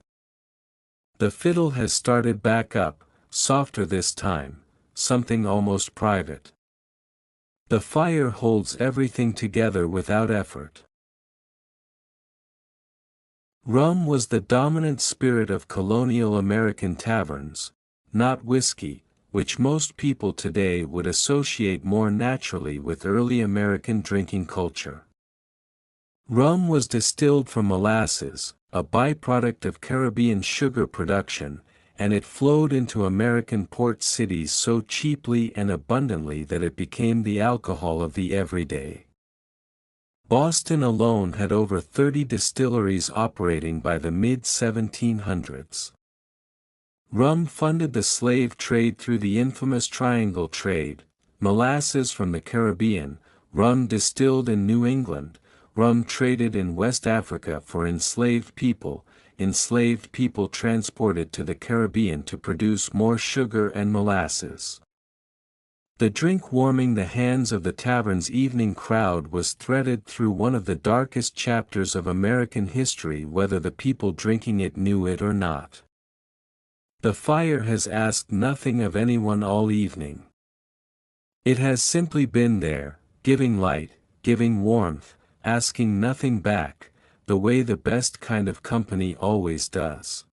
The fiddle has started back up, softer this time, something almost private. The fire holds everything together without effort. Rum was the dominant spirit of colonial American taverns, not whiskey, which most people today would associate more naturally with early American drinking culture. Rum was distilled from molasses, a byproduct of Caribbean sugar production, and it flowed into American port cities so cheaply and abundantly that it became the alcohol of the everyday. Boston alone had over 30 distilleries operating by the mid-1700s. Rum funded the slave trade through the infamous Triangle Trade, molasses from the Caribbean, rum distilled in New England, rum traded in West Africa for enslaved people transported to the Caribbean to produce more sugar and molasses. The drink warming the hands of the tavern's evening crowd was threaded through one of the darkest chapters of American history, whether the people drinking it knew it or not. The fire has asked nothing of anyone all evening. It has simply been there, giving light, giving warmth, asking nothing back, the way the best kind of company always does.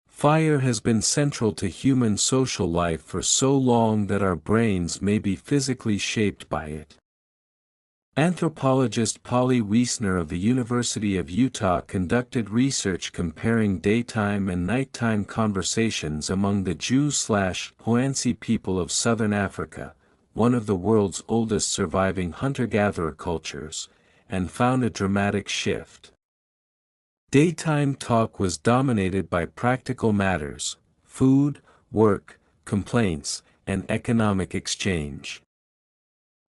Fire has been central to human social life for so long that our brains may be physically shaped by it. Anthropologist Polly Wiesner of the University of Utah conducted research comparing daytime and nighttime conversations among the Jew/Hoansi people of southern Africa, one of the world's oldest surviving hunter-gatherer cultures, and found a dramatic shift. Daytime talk was dominated by practical matters, food, work, complaints, and economic exchange.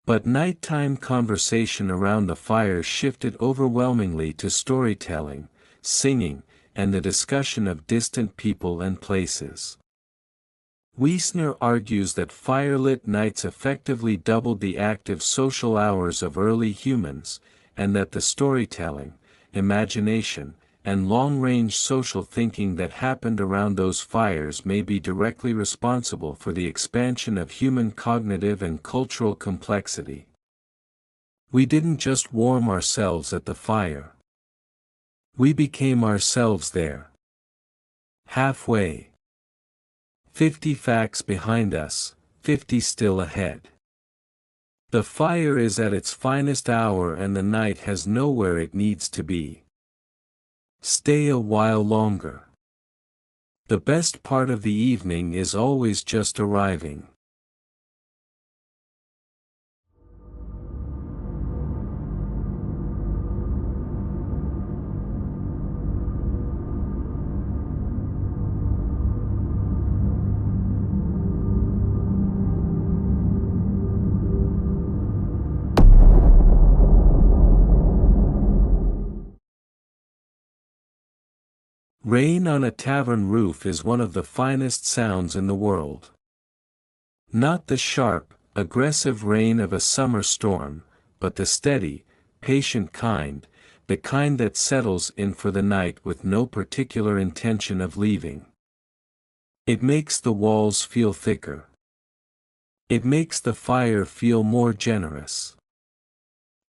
But nighttime conversation around the fire shifted overwhelmingly to storytelling, singing, and the discussion of distant people and places. Wiesner argues that firelit nights effectively doubled the active social hours of early humans, and that the storytelling, imagination, and long-range social thinking that happened around those fires may be directly responsible for the expansion of human cognitive and cultural complexity. We didn't just warm ourselves at the fire. We became ourselves there. Halfway. 50 facts behind us, 50 still ahead. The fire is at its finest hour and the night has nowhere it needs to be. Stay a while longer. The best part of the evening is always just arriving. Rain on a tavern roof is one of the finest sounds in the world. Not the sharp, aggressive rain of a summer storm, but the steady, patient kind, the kind that settles in for the night with no particular intention of leaving. It makes the walls feel thicker. It makes the fire feel more generous.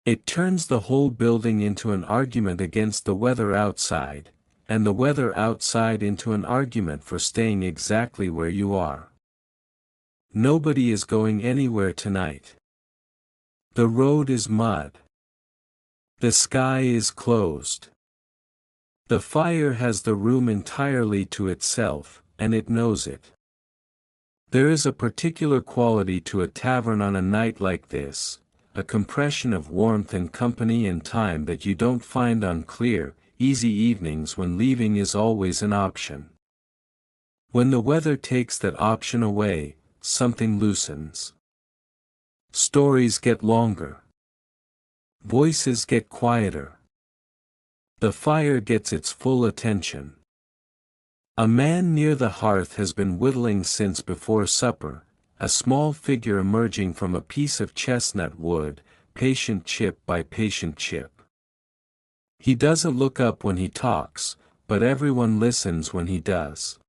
It turns the whole building into an argument against the weather outside, and the weather outside into an argument for staying exactly where you are. Nobody is going anywhere tonight. The road is mud. The sky is closed. The fire has the room entirely to itself, and it knows it. There is a particular quality to a tavern on a night like this, a compression of warmth and company and time that you don't find on clear, easy evenings when leaving is always an option. When the weather takes that option away, something loosens. Stories get longer. Voices get quieter. The fire gets its full attention. A man near the hearth has been whittling since before supper, a small figure emerging from a piece of chestnut wood, patient chip by patient chip. He doesn't look up when he talks, but everyone listens when he does.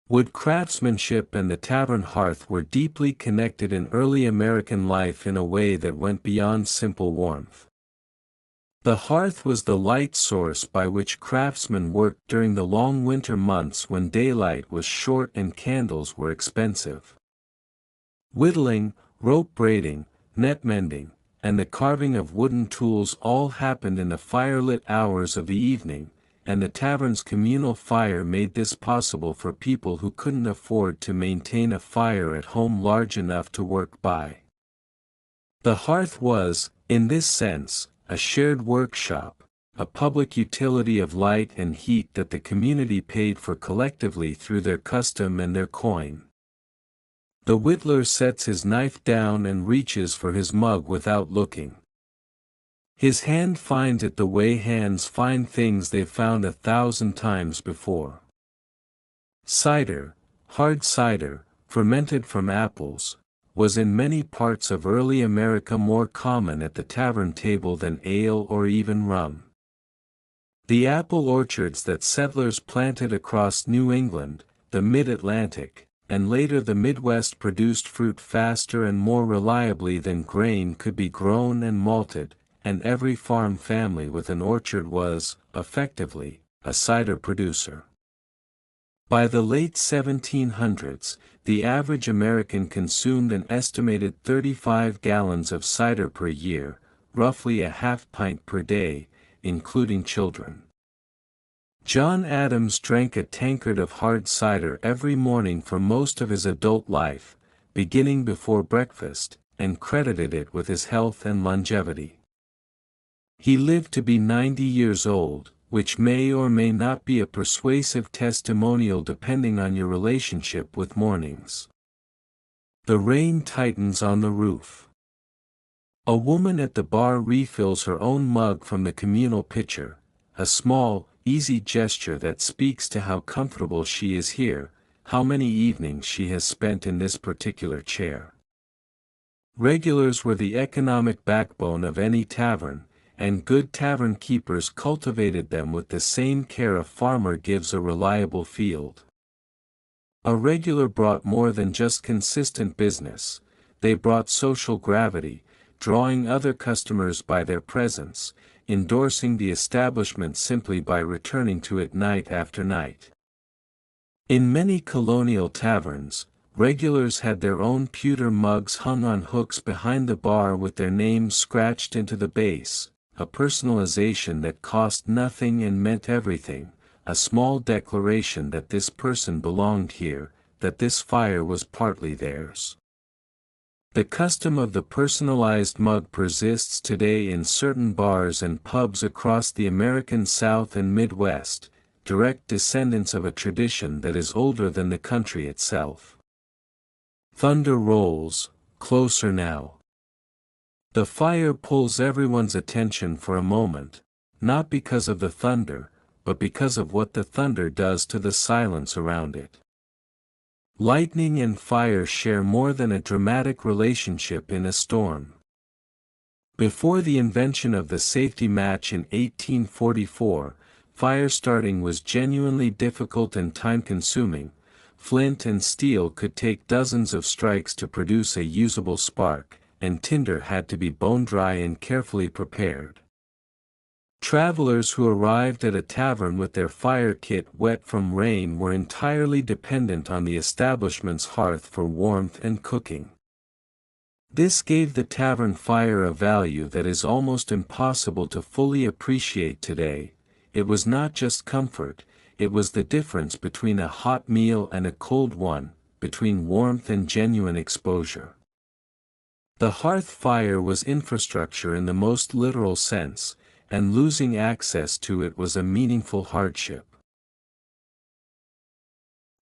Wood craftsmanship and the tavern hearth were deeply connected in early American life in a way that went beyond simple warmth. The hearth was the light source by which craftsmen worked during the long winter months when daylight was short and candles were expensive. Whittling, rope braiding, net mending, and the carving of wooden tools all happened in the firelit hours of the evening, and the tavern's communal fire made this possible for people who couldn't afford to maintain a fire at home large enough to work by. The hearth was, in this sense, a shared workshop, a public utility of light and heat that the community paid for collectively through their custom and their coin. The whittler sets his knife down and reaches for his mug without looking. His hand finds it the way hands find things they've found 1,000 times before. Cider, hard cider, fermented from apples, was in many parts of early America more common at the tavern table than ale or even rum. The apple orchards that settlers planted across New England, the mid-Atlantic, and later the Midwest produced fruit faster and more reliably than grain could be grown and malted, and every farm family with an orchard was, effectively, a cider producer. By the late 1700s, the average American consumed an estimated 35 gallons of cider per year, roughly a half pint per day, including children. John Adams drank a tankard of hard cider every morning for most of his adult life, beginning before breakfast, and credited it with his health and longevity. He lived to be 90 years old, which may or may not be a persuasive testimonial depending on your relationship with mornings. The rain tightens on the roof. A woman at the bar refills her own mug from the communal pitcher, a small, easy gesture that speaks to how comfortable she is here, how many evenings she has spent in this particular chair. Regulars were the economic backbone of any tavern, and good tavern keepers cultivated them with the same care a farmer gives a reliable field. A regular brought more than just consistent business, they brought social gravity, drawing other customers by their presence, endorsing the establishment simply by returning to it night after night. In many colonial taverns, regulars had their own pewter mugs hung on hooks behind the bar with their names scratched into the base, a personalization that cost nothing and meant everything, a small declaration that this person belonged here, that this fire was partly theirs. The custom of the personalized mug persists today in certain bars and pubs across the American South and Midwest, direct descendants of a tradition that is older than the country itself. Thunder rolls, closer now. The fire pulls everyone's attention for a moment, not because of the thunder, but because of what the thunder does to the silence around it. Lightning and fire share more than a dramatic relationship in a storm. Before the invention of the safety match in 1844, fire starting was genuinely difficult and time-consuming. Flint and steel could take dozens of strikes to produce a usable spark, and tinder had to be bone-dry and carefully prepared. Travelers who arrived at a tavern with their fire kit wet from rain were entirely dependent on the establishment's hearth for warmth and cooking. This gave the tavern fire a value that is almost impossible to fully appreciate today. It was not just comfort, it was the difference between a hot meal and a cold one, between warmth and genuine exposure. The hearth fire was infrastructure in the most literal sense, and losing access to it was a meaningful hardship.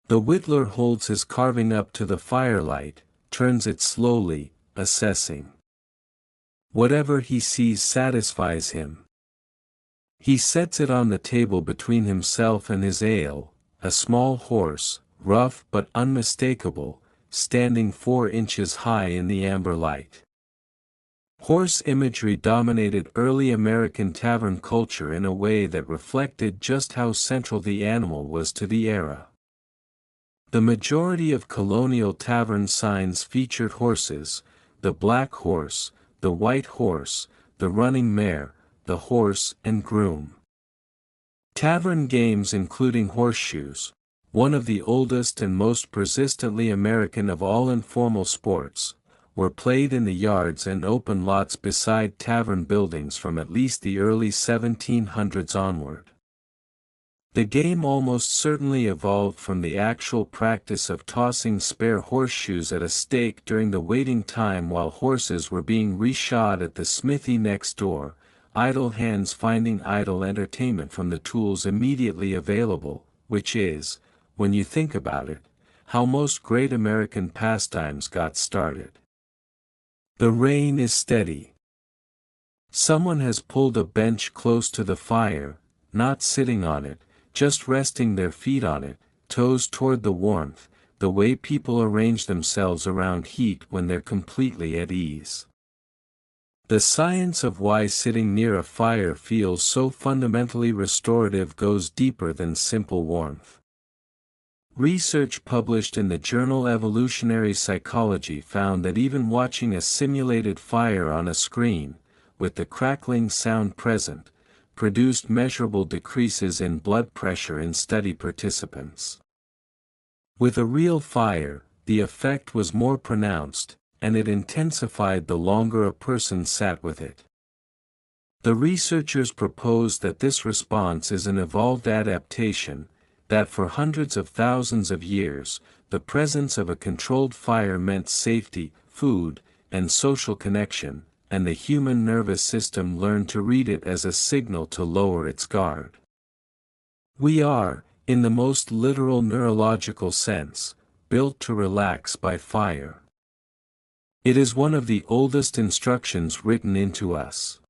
The whittler holds his carving up to the firelight, turns it slowly, assessing. Whatever he sees satisfies him. He sets it on the table between himself and his ale, a small horse, rough but unmistakable, standing 4 inches high in the amber light. Horse imagery dominated early American tavern culture in a way that reflected just how central the animal was to the era. The majority of colonial tavern signs featured horses: the black horse, the white horse, the running mare, the horse and groom. Tavern games including horseshoes, one of the oldest and most persistently American of all informal sports, were played in the yards and open lots beside tavern buildings from at least the early 1700s onward. The game almost certainly evolved from the actual practice of tossing spare horseshoes at a stake during the waiting time while horses were being reshod at the smithy next door, idle hands finding idle entertainment from the tools immediately available, which is, when you think about it, how most great American pastimes got started. The rain is steady. Someone has pulled a bench close to the fire, not sitting on it, just resting their feet on it, toes toward the warmth, the way people arrange themselves around heat when they're completely at ease. The science of why sitting near a fire feels so fundamentally restorative goes deeper than simple warmth. Research published in the journal Evolutionary Psychology found that even watching a simulated fire on a screen, with the crackling sound present, produced measurable decreases in blood pressure in study participants. With a real fire, the effect was more pronounced, and it intensified the longer a person sat with it. The researchers proposed that this response is an evolved adaptation, that for hundreds of thousands of years, the presence of a controlled fire meant safety, food, and social connection, and the human nervous system learned to read it as a signal to lower its guard. We are, in the most literal neurological sense, built to relax by fire. It is one of the oldest instructions written into us.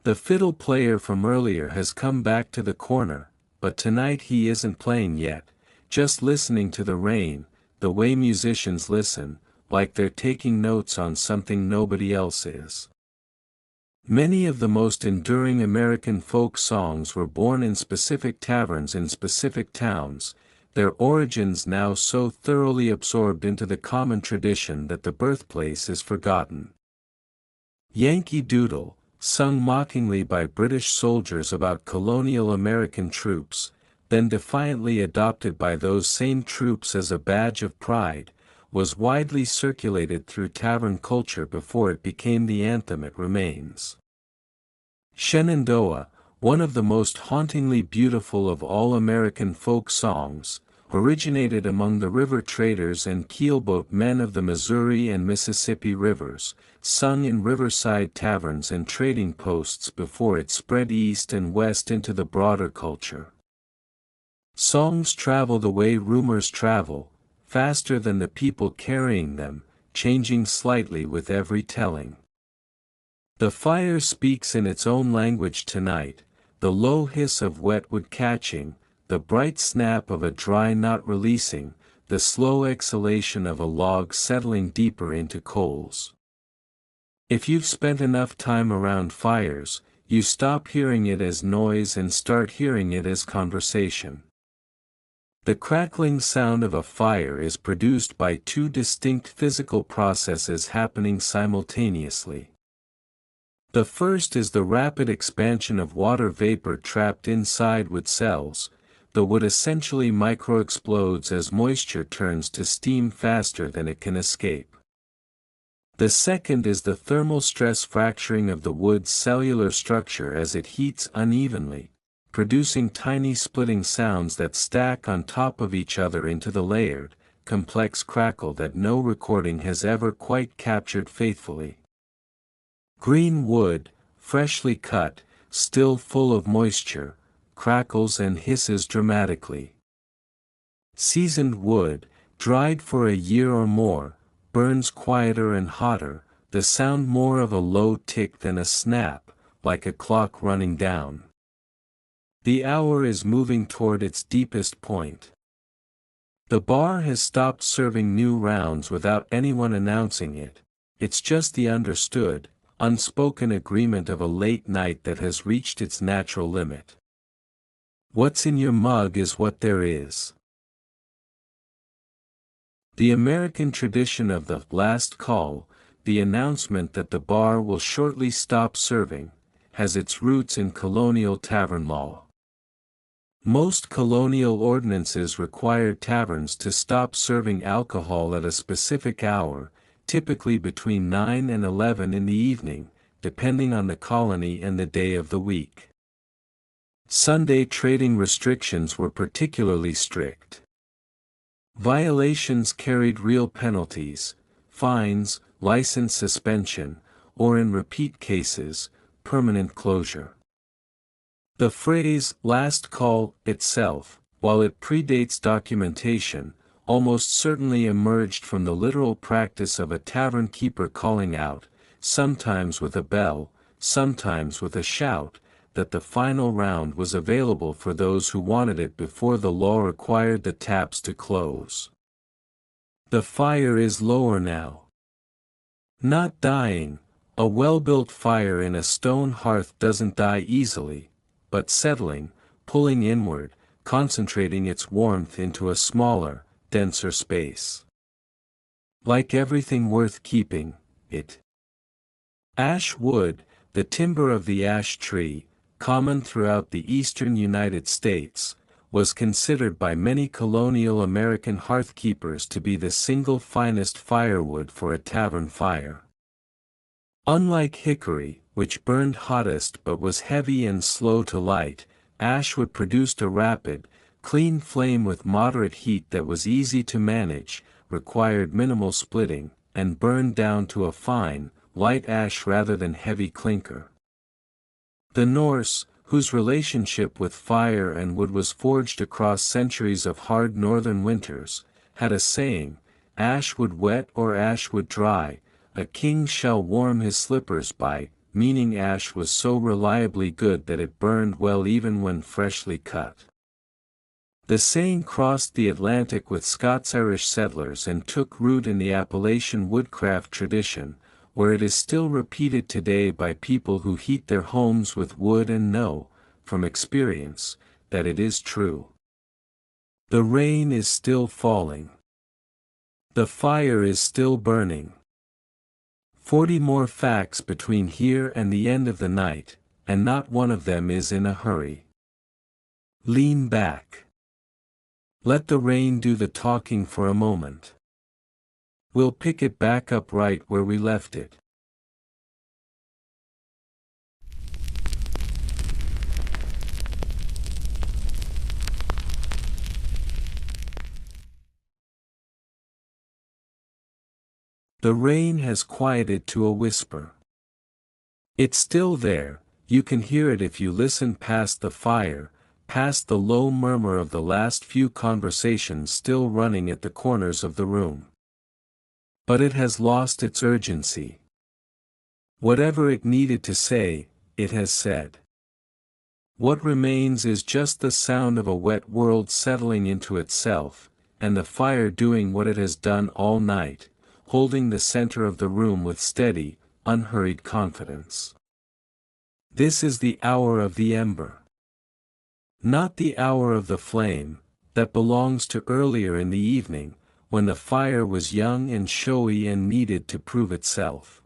The fiddle player from earlier has come back to the corner, but tonight he isn't playing yet, just listening to the rain, the way musicians listen, like they're taking notes on something nobody else is. Many of the most enduring American folk songs were born in specific taverns in specific towns, their origins now so thoroughly absorbed into the common tradition that the birthplace is forgotten. Yankee Doodle, sung mockingly by British soldiers about colonial American troops, then defiantly adopted by those same troops as a badge of pride, was widely circulated through tavern culture before it became the anthem it remains. Shenandoah, one of the most hauntingly beautiful of all American folk songs, originated among the river traders and keelboat men of the Missouri and Mississippi rivers, sung in riverside taverns and trading posts before it spread east and west into the broader culture. Songs travel the way rumors travel, faster than the people carrying them, changing slightly with every telling. The fire speaks in its own language tonight, the low hiss of wet wood catching, the bright snap of a dry knot releasing, the slow exhalation of a log settling deeper into coals. If you've spent enough time around fires, you stop hearing it as noise and start hearing it as conversation. The crackling sound of a fire is produced by two distinct physical processes happening simultaneously. The first is the rapid expansion of water vapor trapped inside wood cells. The wood essentially microexplodes as moisture turns to steam faster than it can escape. The second is the thermal stress fracturing of the wood's cellular structure as it heats unevenly, producing tiny splitting sounds that stack on top of each other into the layered, complex crackle that no recording has ever quite captured faithfully. Green wood, freshly cut, still full of moisture, crackles and hisses dramatically. Seasoned wood, dried for a year or more, burns quieter and hotter, the sound more of a low tick than a snap, like a clock running down. The hour is moving toward its deepest point. The bar has stopped serving new rounds without anyone announcing it. It's just the understood, unspoken agreement of a late night that has reached its natural limit. What's in your mug is what there is. The American tradition of the last call, the announcement that the bar will shortly stop serving, has its roots in colonial tavern law. Most colonial ordinances required taverns to stop serving alcohol at a specific hour, typically between 9 and 11 in the evening, depending on the colony and the day of the week. Sunday trading restrictions were particularly strict. Violations carried real penalties, fines, license suspension, or in repeat cases, permanent closure. The phrase "last call" itself, while it predates documentation, almost certainly emerged from the literal practice of a tavern keeper calling out, sometimes with a bell, sometimes with a shout, that the final round was available for those who wanted it before the law required the taps to close. The fire is lower now. Not dying. A well-built fire in a stone hearth doesn't die easily, but settling, pulling inward, concentrating its warmth into a smaller, denser space. Like everything worth keeping, it. Ash wood, the timber of the ash tree, common throughout the eastern United States, was considered by many colonial American hearthkeepers to be the single finest firewood for a tavern fire. Unlike hickory, which burned hottest but was heavy and slow to light, ash wood produced a rapid, clean flame with moderate heat that was easy to manage, required minimal splitting, and burned down to a fine, light ash rather than heavy clinker. The Norse, whose relationship with fire and wood was forged across centuries of hard northern winters, had a saying, "Ash wood wet or ash wood dry, a king shall warm his slippers by," meaning ash was so reliably good that it burned well even when freshly cut. The saying crossed the Atlantic with Scots-Irish settlers and took root in the Appalachian woodcraft tradition, where it is still repeated today by people who heat their homes with wood and know, from experience, that it is true. The rain is still falling. The fire is still burning. 40 more facts between here and the end of the night, and not one of them is in a hurry. Lean back. Let the rain do the talking for a moment. We'll pick it back up right where we left it. The rain has quieted to a whisper. It's still there, you can hear it if you listen past the fire, past the low murmur of the last few conversations still running at the corners of the room. But it has lost its urgency. Whatever it needed to say, it has said. What remains is just the sound of a wet world settling into itself, and the fire doing what it has done all night, holding the center of the room with steady, unhurried confidence. This is the hour of the ember. Not the hour of the flame, that belongs to earlier in the evening, when the fire was young and showy and needed to prove itself.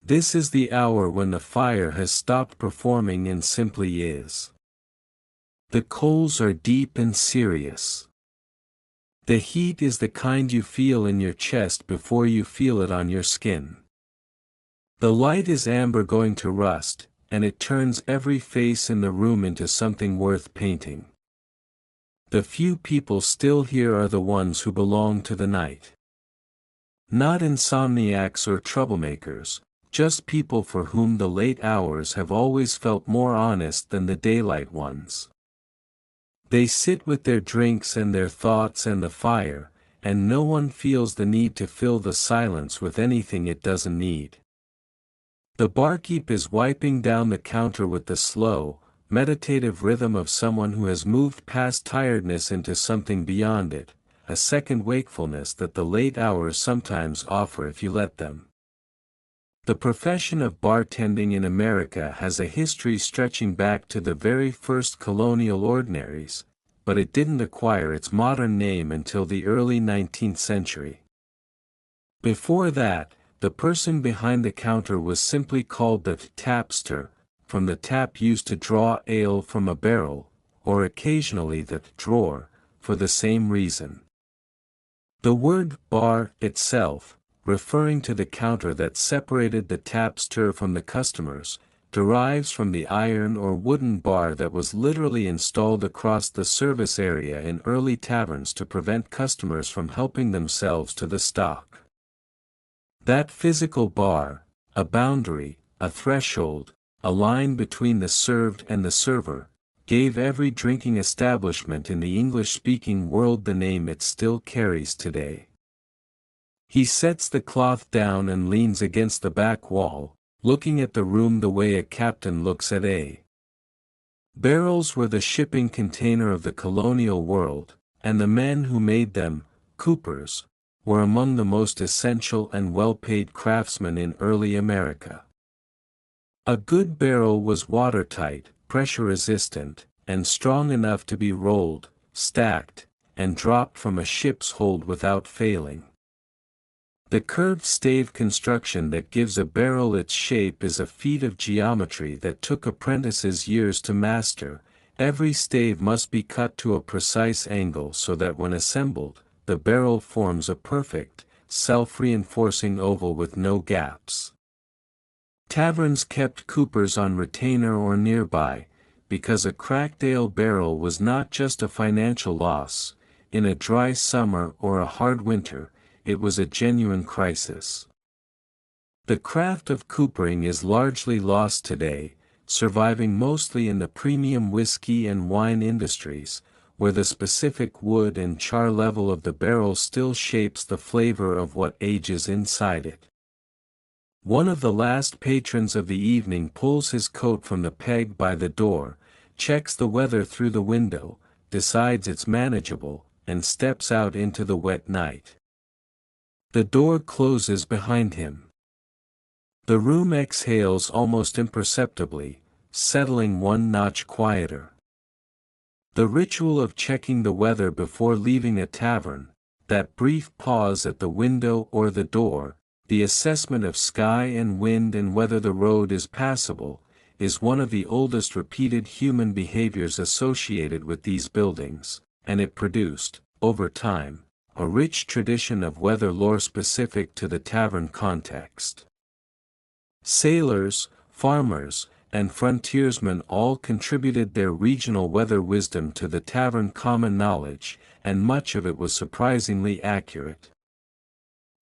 This is the hour when the fire has stopped performing and simply is. The coals are deep and serious. The heat is the kind you feel in your chest before you feel it on your skin. The light is amber going to rust, and it turns every face in the room into something worth painting. The few people still here are the ones who belong to the night. Not insomniacs or troublemakers, just people for whom the late hours have always felt more honest than the daylight ones. They sit with their drinks and their thoughts and the fire, and no one feels the need to fill the silence with anything it doesn't need. The barkeep is wiping down the counter with the slow, meditative rhythm of someone who has moved past tiredness into something beyond it, a second wakefulness that the late hours sometimes offer if you let them. The profession of bartending in America has a history stretching back to the very first colonial ordinaries, but it didn't acquire its modern name until the early 19th century. Before that, the person behind the counter was simply called the tapster, from the tap used to draw ale from a barrel, or occasionally the drawer, for the same reason. The word bar itself, referring to the counter that separated the tapster from the customers, derives from the iron or wooden bar that was literally installed across the service area in early taverns to prevent customers from helping themselves to the stock. That physical bar, a boundary, a threshold, a line between the served and the server, gave every drinking establishment in the English-speaking world the name it still carries today. He sets the cloth down and leans against the back wall, looking at the room the way a captain looks at a. Barrels were the shipping container of the colonial world, and the men who made them, coopers, were among the most essential and well-paid craftsmen in early America. A good barrel was watertight, pressure-resistant, and strong enough to be rolled, stacked, and dropped from a ship's hold without failing. The curved stave construction that gives a barrel its shape is a feat of geometry that took apprentices years to master. Every stave must be cut to a precise angle so that when assembled, the barrel forms a perfect, self-reinforcing oval with no gaps. Taverns kept coopers on retainer or nearby, because a cracked ale barrel was not just a financial loss. In a dry summer or a hard winter, it was a genuine crisis. The craft of coopering is largely lost today, surviving mostly in the premium whiskey and wine industries, where the specific wood and char level of the barrel still shapes the flavor of what ages inside it. One of the last patrons of the evening pulls his coat from the peg by the door, checks the weather through the window, decides it's manageable, and steps out into the wet night. The door closes behind him. The room exhales almost imperceptibly, settling one notch quieter. The ritual of checking the weather before leaving a tavern, that brief pause at the window or the door, the assessment of sky and wind and whether the road is passable, is one of the oldest repeated human behaviors associated with these buildings, and it produced, over time, a rich tradition of weather lore specific to the tavern context. Sailors, farmers, and frontiersmen all contributed their regional weather wisdom to the tavern common knowledge, and much of it was surprisingly accurate.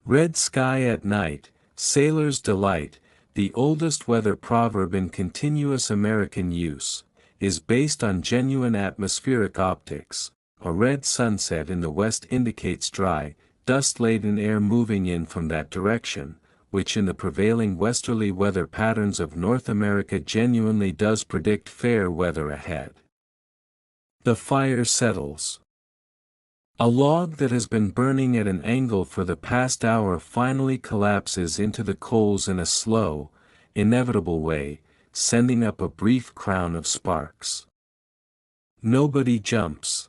Red sky at night, sailor's delight, the oldest weather proverb in continuous American use, is based on genuine atmospheric optics. A red sunset in the west indicates dry, dust-laden air moving in from that direction, which in the prevailing westerly weather patterns of North America genuinely does predict fair weather ahead. The fire settles. A log that has been burning at an angle for the past hour finally collapses into the coals in a slow, inevitable way, sending up a brief crown of sparks. Nobody jumps.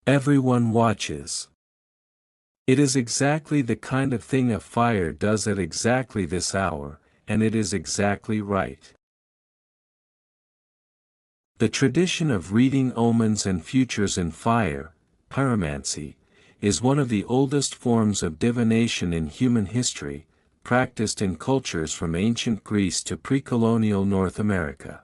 Everyone watches. It is exactly the kind of thing a fire does at exactly this hour, and it is exactly right. The tradition of reading omens and futures in fire, pyromancy, is one of the oldest forms of divination in human history, practiced in cultures from ancient Greece to pre-colonial North America.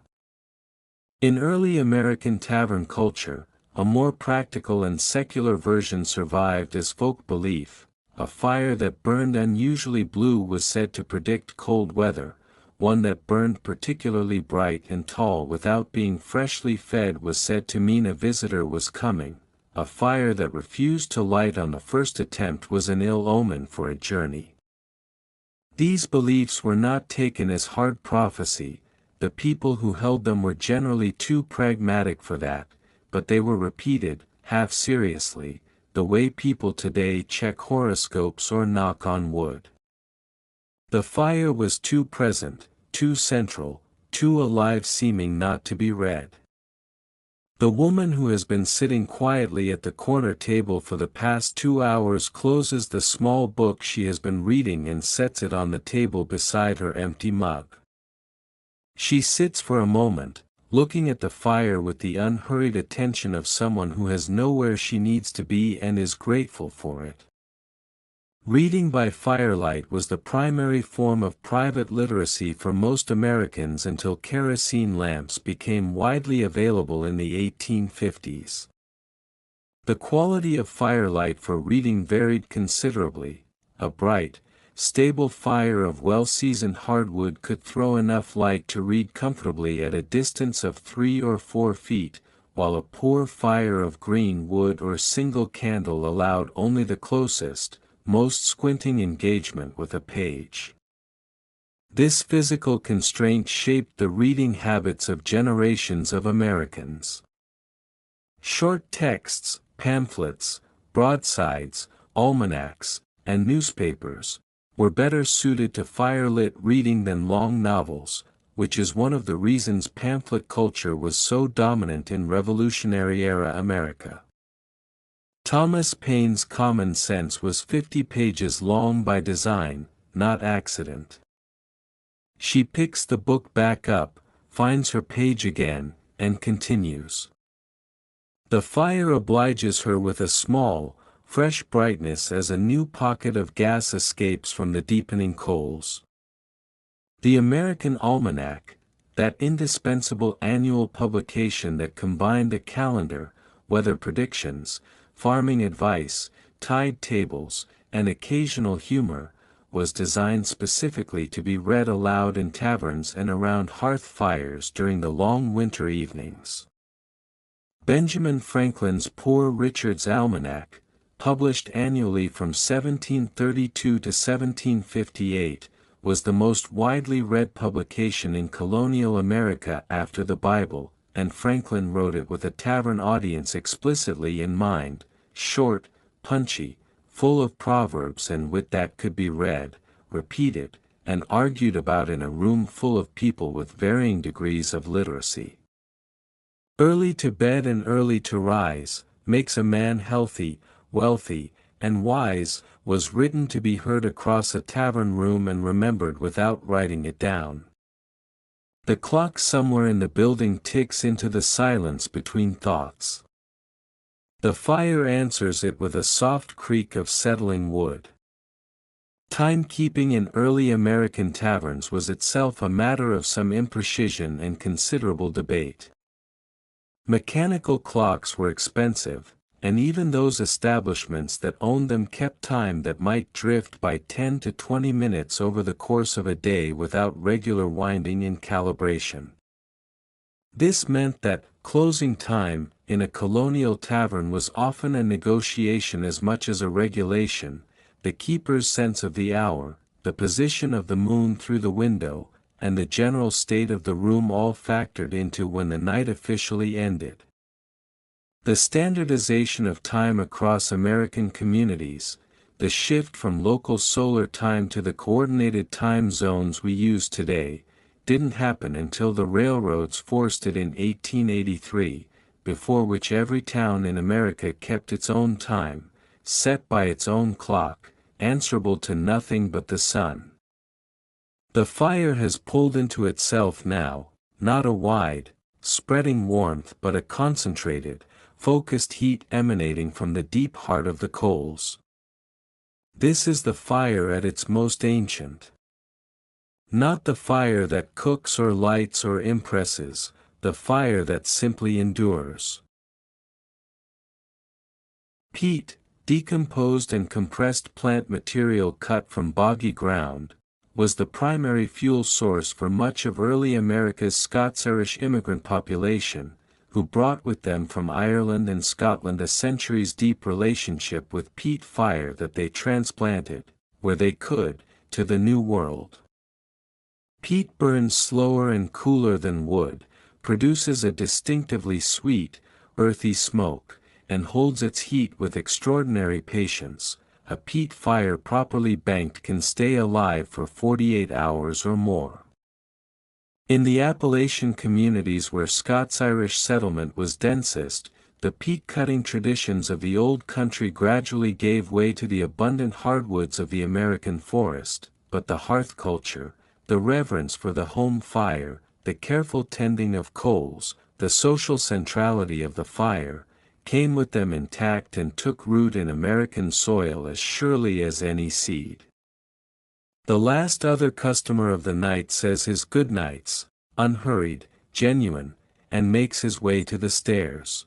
In early American tavern culture, a more practical and secular version survived as folk belief. A fire that burned unusually blue was said to predict cold weather, one that burned particularly bright and tall without being freshly fed was said to mean a visitor was coming, a fire that refused to light on the first attempt was an ill omen for a journey. These beliefs were not taken as hard prophecy, the people who held them were generally too pragmatic for that, but they were repeated, half seriously, the way people today check horoscopes or knock on wood. The fire was too present, too central, too alive seeming not to be read. The woman who has been sitting quietly at the corner table for the past 2 hours closes the small book she has been reading and sets it on the table beside her empty mug. She sits for a moment, looking at the fire with the unhurried attention of someone who has nowhere she needs to be and is grateful for it. Reading by firelight was the primary form of private literacy for most Americans until kerosene lamps became widely available in the 1850s. The quality of firelight for reading varied considerably. A bright, stable fire of well-seasoned hardwood could throw enough light to read comfortably at a distance of 3 or 4 feet, while a poor fire of green wood or single candle allowed only the closest, most squinting engagement with a page. This physical constraint shaped the reading habits of generations of Americans. Short texts, pamphlets, broadsides, almanacs, and newspapers were better suited to firelit reading than long novels, which is one of the reasons pamphlet culture was so dominant in Revolutionary-era America. Thomas Paine's Common Sense was 50 pages long by design, not accident. She picks the book back up, finds her page again, and continues. The fire obliges her with a small, fresh brightness as a new pocket of gas escapes from the deepening coals. The American Almanac, that indispensable annual publication that combined a calendar, weather predictions, farming advice, tide tables, and occasional humor, was designed specifically to be read aloud in taverns and around hearth fires during the long winter evenings. Benjamin Franklin's Poor Richard's Almanac, published annually from 1732 to 1758, was the most widely read publication in colonial America after the Bible, and Franklin wrote it with a tavern audience explicitly in mind, short, punchy, full of proverbs and wit that could be read, repeated, and argued about in a room full of people with varying degrees of literacy. Early to bed and early to rise, makes a man healthy, wealthy, and wise, was written to be heard across a tavern room and remembered without writing it down. The clock somewhere in the building ticks into the silence between thoughts. The fire answers it with a soft creak of settling wood. Timekeeping in early American taverns was itself a matter of some imprecision and considerable debate. Mechanical clocks were expensive, and even those establishments that owned them kept time that might drift by 10 to 20 minutes over the course of a day without regular winding and calibration. This meant that closing time in a colonial tavern was often a negotiation as much as a regulation, the keeper's sense of the hour, the position of the moon through the window, and the general state of the room all factored into when the night officially ended. The standardization of time across American communities, the shift from local solar time to the coordinated time zones we use today, didn't happen until the railroads forced it in 1883, before which every town in America kept its own time, set by its own clock, answerable to nothing but the sun. The fire has pulled into itself now, not a wide, spreading warmth but a concentrated, focused heat emanating from the deep heart of the coals. This is the fire at its most ancient. Not the fire that cooks or lights or impresses, the fire that simply endures. Peat, decomposed and compressed plant material cut from boggy ground, was the primary fuel source for much of early America's Scots-Irish immigrant population, who brought with them from Ireland and Scotland a centuries-deep relationship with peat fire that they transplanted, where they could, to the New World. Peat burns slower and cooler than wood, produces a distinctively sweet, earthy smoke, and holds its heat with extraordinary patience. A peat fire properly banked can stay alive for 48 hours or more. In the Appalachian communities where Scots-Irish settlement was densest, the peat-cutting traditions of the old country gradually gave way to the abundant hardwoods of the American forest, but the hearth culture, the reverence for the home fire, the careful tending of coals, the social centrality of the fire, came with them intact and took root in American soil as surely as any seed. The last other customer of the night says his good nights, unhurried, genuine, and makes his way to the stairs.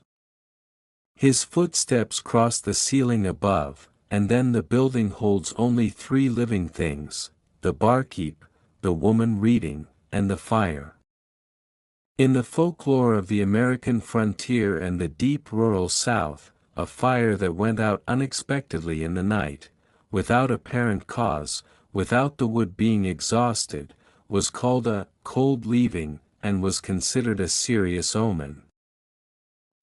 His footsteps cross the ceiling above, and then the building holds only three living things: the barkeep, the woman reading, and the fire. In the folklore of the American frontier and the deep rural South, a fire that went out unexpectedly in the night, without apparent cause, without the wood being exhausted, was called a cold leaving, and was considered a serious omen.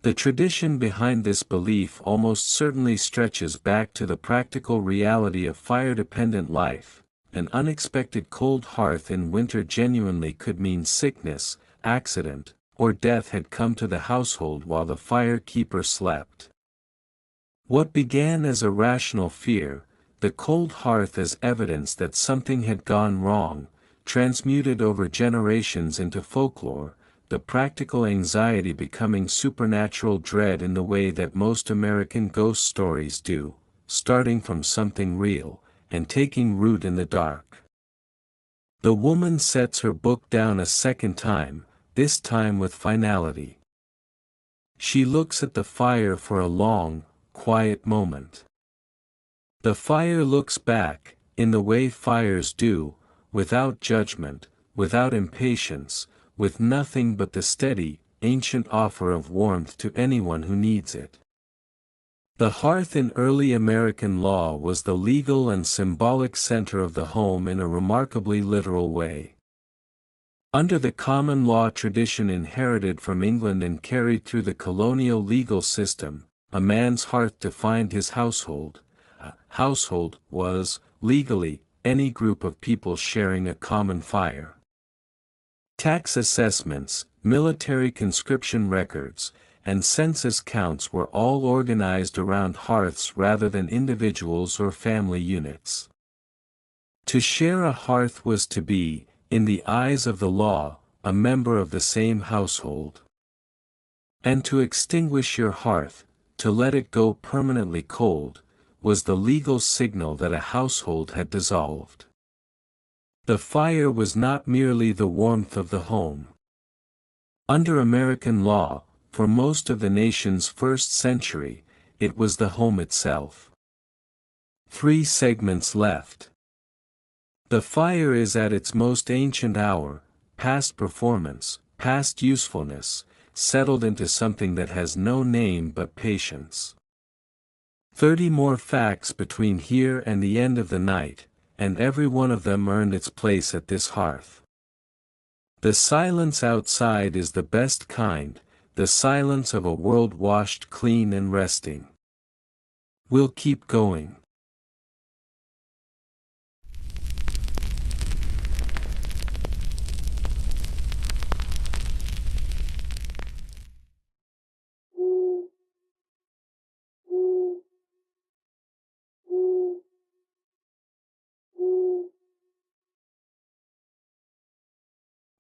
The tradition behind this belief almost certainly stretches back to the practical reality of fire-dependent life. An unexpected cold hearth in winter genuinely could mean sickness, accident, or death had come to the household while the firekeeper slept. What began as a rational fear, the cold hearth as evidence that something had gone wrong, transmuted over generations into folklore, the practical anxiety becoming supernatural dread in the way that most American ghost stories do, starting from something real, and taking root in the dark. The woman sets her book down a second time, this time with finality. She looks at the fire for a long, quiet moment. The fire looks back, in the way fires do, without judgment, without impatience, with nothing but the steady, ancient offer of warmth to anyone who needs it. The hearth in early American law was the legal and symbolic center of the home in a remarkably literal way. Under the common law tradition inherited from England and carried through the colonial legal system, a man's hearth defined his household. A household was, legally, any group of people sharing a common fire. Tax assessments, military conscription records, and census counts were all organized around hearths rather than individuals or family units. To share a hearth was to be, in the eyes of the law, a member of the same household. And to extinguish your hearth, to let it go permanently cold, was the legal signal that a household had dissolved. The fire was not merely the warmth of the home. Under American law, for most of the nation's first century, it was the home itself. 3 segments left. The fire is at its most ancient hour, past performance, past usefulness, settled into something that has no name but patience. 30 more facts between here and the end of the night, and every one of them earned its place at this hearth. The silence outside is the best kind, the silence of a world washed clean and resting. We'll keep going.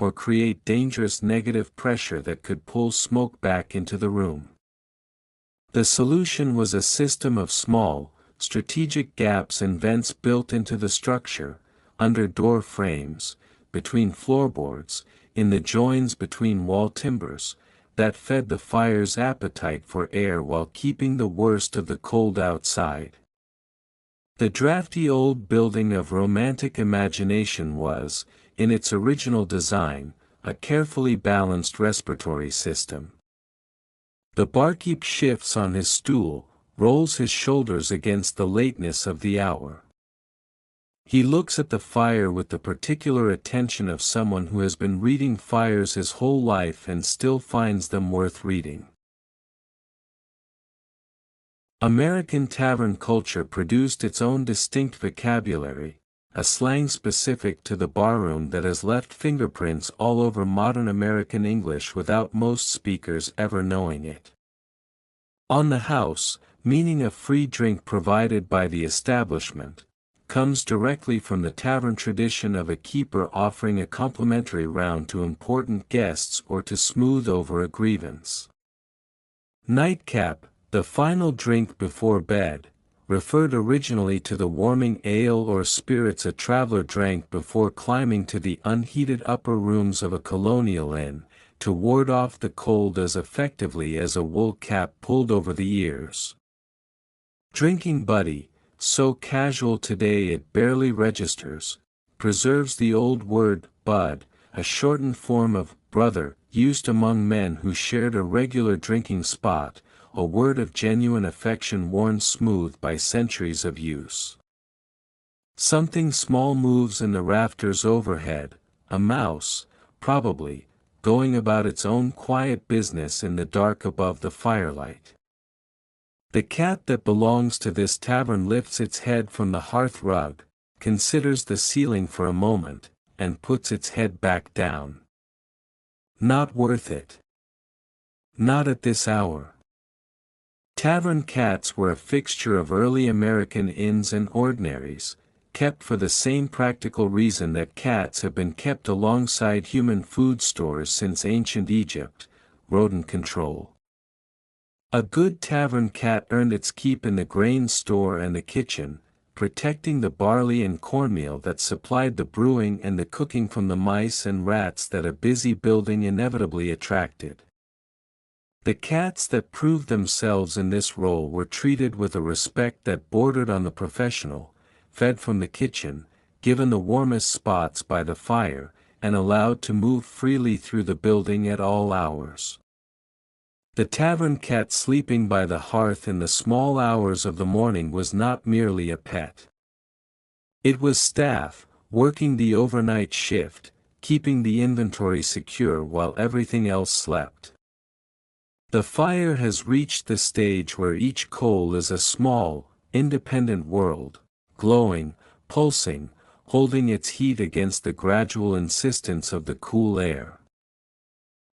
or create dangerous negative pressure that could pull smoke back into the room. The solution was a system of small, strategic gaps and vents built into the structure, under door frames, between floorboards, in the joins between wall timbers, that fed the fire's appetite for air while keeping the worst of the cold outside. The drafty old building of romantic imagination was, in its original design, a carefully balanced respiratory system. The barkeep shifts on his stool, rolls his shoulders against the lateness of the hour. He looks at the fire with the particular attention of someone who has been reading fires his whole life and still finds them worth reading. American tavern culture produced its own distinct vocabulary, a slang specific to the barroom that has left fingerprints all over modern American English without most speakers ever knowing it. On the house, meaning a free drink provided by the establishment, comes directly from the tavern tradition of a keeper offering a complimentary round to important guests or to smooth over a grievance. Nightcap, the final drink before bed, referred originally to the warming ale or spirits a traveler drank before climbing to the unheated upper rooms of a colonial inn, to ward off the cold as effectively as a wool cap pulled over the ears. Drinking buddy, so casual today it barely registers, preserves the old word bud, a shortened form of brother, used among men who shared a regular drinking spot, a word of genuine affection worn smooth by centuries of use. Something small moves in the rafters overhead, a mouse, probably, going about its own quiet business in the dark above the firelight. The cat that belongs to this tavern lifts its head from the hearth rug, considers the ceiling for a moment, and puts its head back down. Not worth it. Not at this hour. Tavern cats were a fixture of early American inns and ordinaries, kept for the same practical reason that cats have been kept alongside human food stores since ancient Egypt: rodent control. A good tavern cat earned its keep in the grain store and the kitchen, protecting the barley and cornmeal that supplied the brewing and the cooking from the mice and rats that a busy building inevitably attracted. The cats that proved themselves in this role were treated with a respect that bordered on the professional, fed from the kitchen, given the warmest spots by the fire, and allowed to move freely through the building at all hours. The tavern cat sleeping by the hearth in the small hours of the morning was not merely a pet. It was staff, working the overnight shift, keeping the inventory secure while everything else slept. The fire has reached the stage where each coal is a small, independent world, glowing, pulsing, holding its heat against the gradual insistence of the cool air.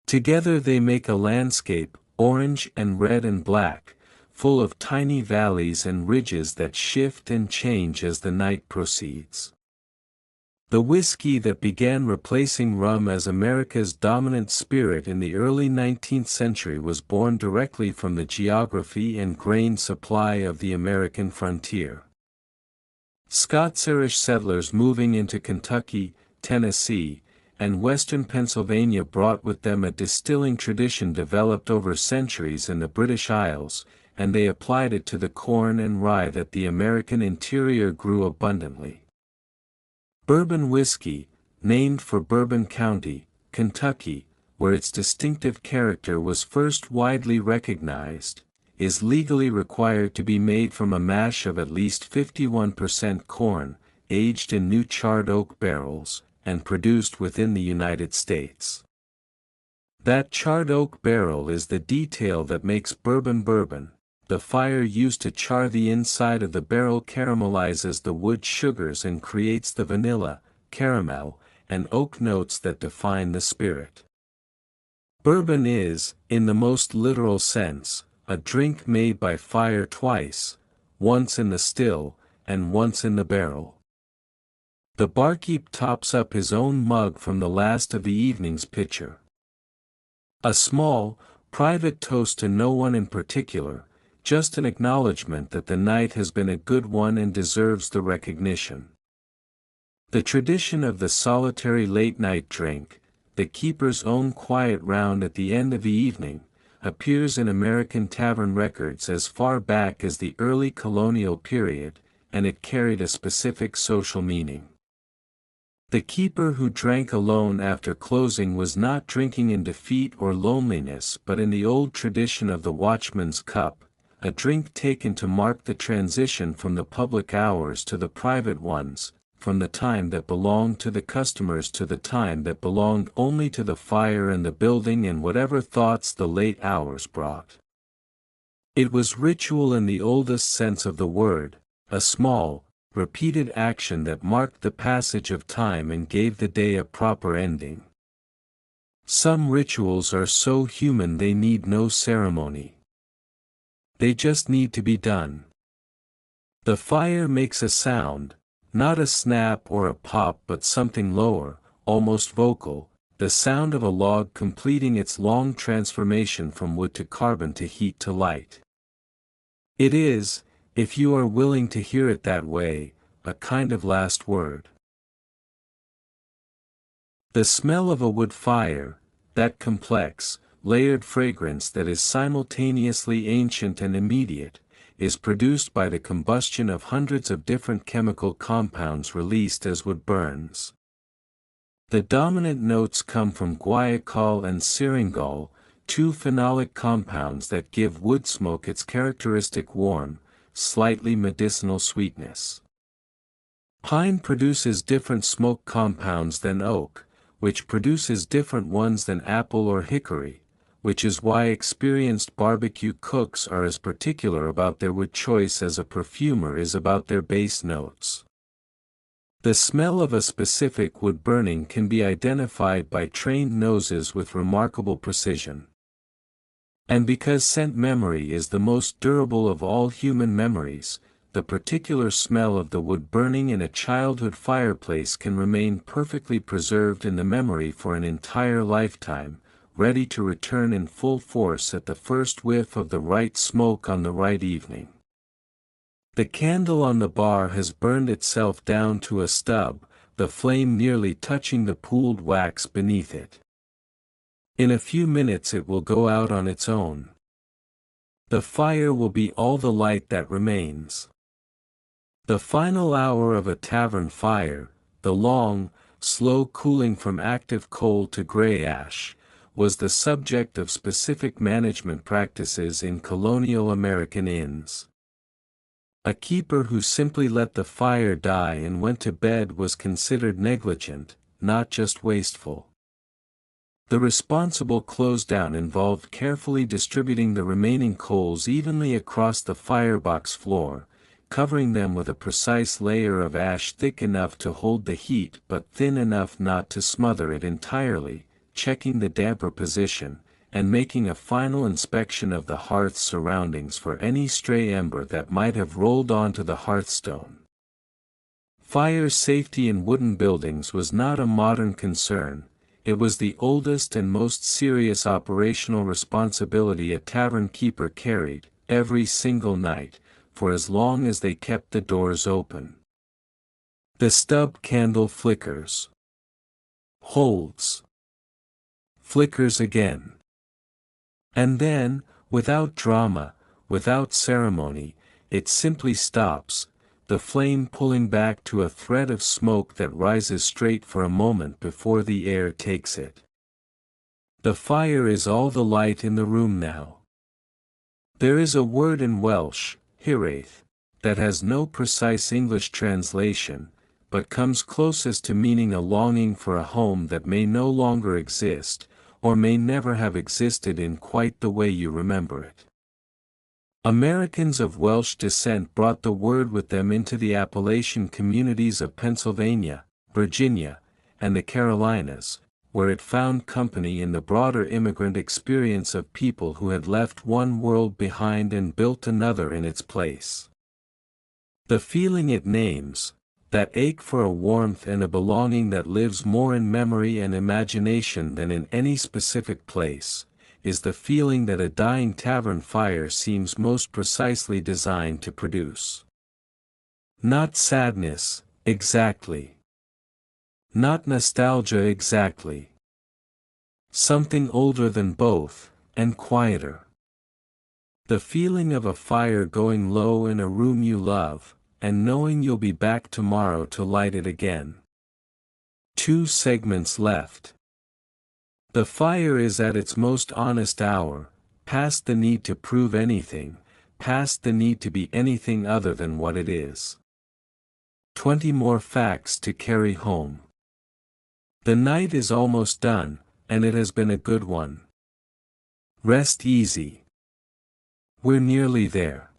Together they make a landscape, orange and red and black, full of tiny valleys and ridges that shift and change as the night proceeds. The whiskey that began replacing rum as America's dominant spirit in the early 19th century was born directly from the geography and grain supply of the American frontier. Scots-Irish settlers moving into Kentucky, Tennessee, and western Pennsylvania brought with them a distilling tradition developed over centuries in the British Isles, and they applied it to the corn and rye that the American interior grew abundantly. Bourbon whiskey, named for Bourbon County, Kentucky, where its distinctive character was first widely recognized, is legally required to be made from a mash of at least 51% corn, aged in new charred oak barrels, and produced within the United States. That charred oak barrel is the detail that makes bourbon bourbon. The fire used to char the inside of the barrel caramelizes the wood sugars and creates the vanilla, caramel, and oak notes that define the spirit. Bourbon is, in the most literal sense, a drink made by fire twice, once in the still, and once in the barrel. The barkeep tops up his own mug from the last of the evening's pitcher. A small, private toast to no one in particular, just an acknowledgement that the night has been a good one and deserves the recognition. The tradition of the solitary late-night drink, the keeper's own quiet round at the end of the evening, appears in American tavern records as far back as the early colonial period, and it carried a specific social meaning. The keeper who drank alone after closing was not drinking in defeat or loneliness but in the old tradition of the watchman's cup, a drink taken to mark the transition from the public hours to the private ones, from the time that belonged to the customers to the time that belonged only to the fire and the building and whatever thoughts the late hours brought. It was ritual in the oldest sense of the word, a small, repeated action that marked the passage of time and gave the day a proper ending. Some rituals are so human they need no ceremony. They just need to be done. The fire makes a sound, not a snap or a pop but something lower, almost vocal, the sound of a log completing its long transformation from wood to carbon to heat to light. It is, if you are willing to hear it that way, a kind of last word. The smell of a wood fire, that complex, layered fragrance that is simultaneously ancient and immediate, is produced by the combustion of hundreds of different chemical compounds released as wood burns. The dominant notes come from guaiacol and syringol, two phenolic compounds that give wood smoke its characteristic warm, slightly medicinal sweetness. Pine produces different smoke compounds than oak, which produces different ones than apple or hickory, which is why experienced barbecue cooks are as particular about their wood choice as a perfumer is about their base notes. The smell of a specific wood burning can be identified by trained noses with remarkable precision. And because scent memory is the most durable of all human memories, the particular smell of the wood burning in a childhood fireplace can remain perfectly preserved in the memory for an entire lifetime, ready to return in full force at the first whiff of the right smoke on the right evening. The candle on the bar has burned itself down to a stub, the flame nearly touching the pooled wax beneath it. In a few minutes it will go out on its own. The fire will be all the light that remains. The final hour of a tavern fire, the long, slow cooling from active coal to gray ash, was the subject of specific management practices in colonial American inns. A keeper who simply let the fire die and went to bed was considered negligent, not just wasteful. The responsible close-down involved carefully distributing the remaining coals evenly across the firebox floor, covering them with a precise layer of ash thick enough to hold the heat but thin enough not to smother it entirely, checking the damper position, and making a final inspection of the hearth's surroundings for any stray ember that might have rolled onto the hearthstone. Fire safety in wooden buildings was not a modern concern, it was the oldest and most serious operational responsibility a tavern keeper carried, every single night, for as long as they kept the doors open. The stub candle flickers. Holds. Flickers again. And then, without drama, without ceremony, it simply stops, the flame pulling back to a thread of smoke that rises straight for a moment before the air takes it. The fire is all the light in the room now. There is a word in Welsh, Hearth, that has no precise English translation, but comes closest to meaning a longing for a home that may no longer exist, or may never have existed in quite the way you remember it. Americans of Welsh descent brought the word with them into the Appalachian communities of Pennsylvania, Virginia, and the Carolinas, where it found company in the broader immigrant experience of people who had left one world behind and built another in its place. The feeling it names, that ache for a warmth and a belonging that lives more in memory and imagination than in any specific place, is the feeling that a dying tavern fire seems most precisely designed to produce. Not sadness, exactly. Not nostalgia exactly. Something older than both, and quieter. The feeling of a fire going low in a room you love, and knowing you'll be back tomorrow to light it again. 2 segments left. The fire is at its most honest hour, past the need to prove anything, past the need to be anything other than what it is. 20 more facts to carry home. The night is almost done, and it has been a good one. Rest easy. We're nearly there.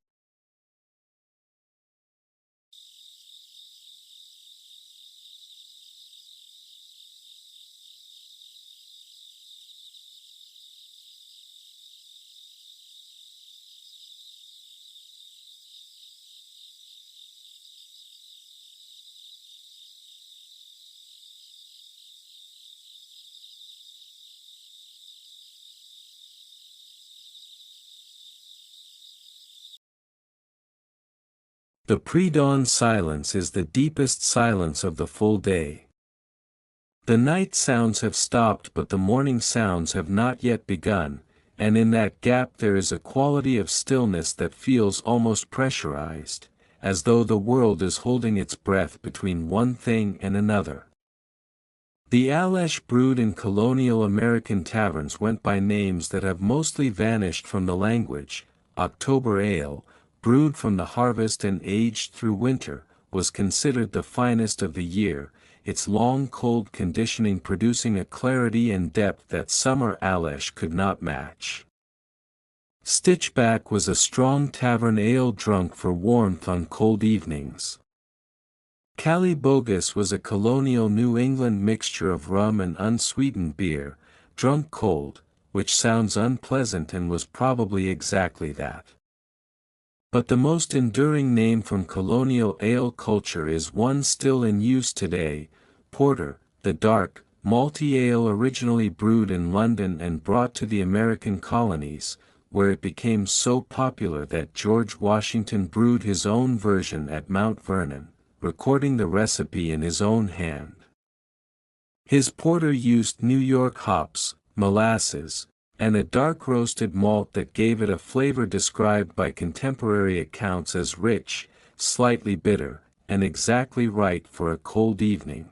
The pre-dawn silence is the deepest silence of the full day. The night sounds have stopped but the morning sounds have not yet begun, and in that gap there is a quality of stillness that feels almost pressurized, as though the world is holding its breath between one thing and another. The alesh brewed in colonial American taverns went by names that have mostly vanished from the language. October ale, brewed from the harvest and aged through winter, was considered the finest of the year, its long cold conditioning producing a clarity and depth that summer alesh could not match. Stitchback was a strong tavern ale drunk for warmth on cold evenings. Cali Bogus was a colonial New England mixture of rum and unsweetened beer, drunk cold, which sounds unpleasant and was probably exactly that. But the most enduring name from colonial ale culture is one still in use today, porter, the dark, malty ale originally brewed in London and brought to the American colonies, where it became so popular that George Washington brewed his own version at Mount Vernon, recording the recipe in his own hand. His porter used New York hops, molasses, and a dark roasted malt that gave it a flavor described by contemporary accounts as rich, slightly bitter, and exactly right for a cold evening.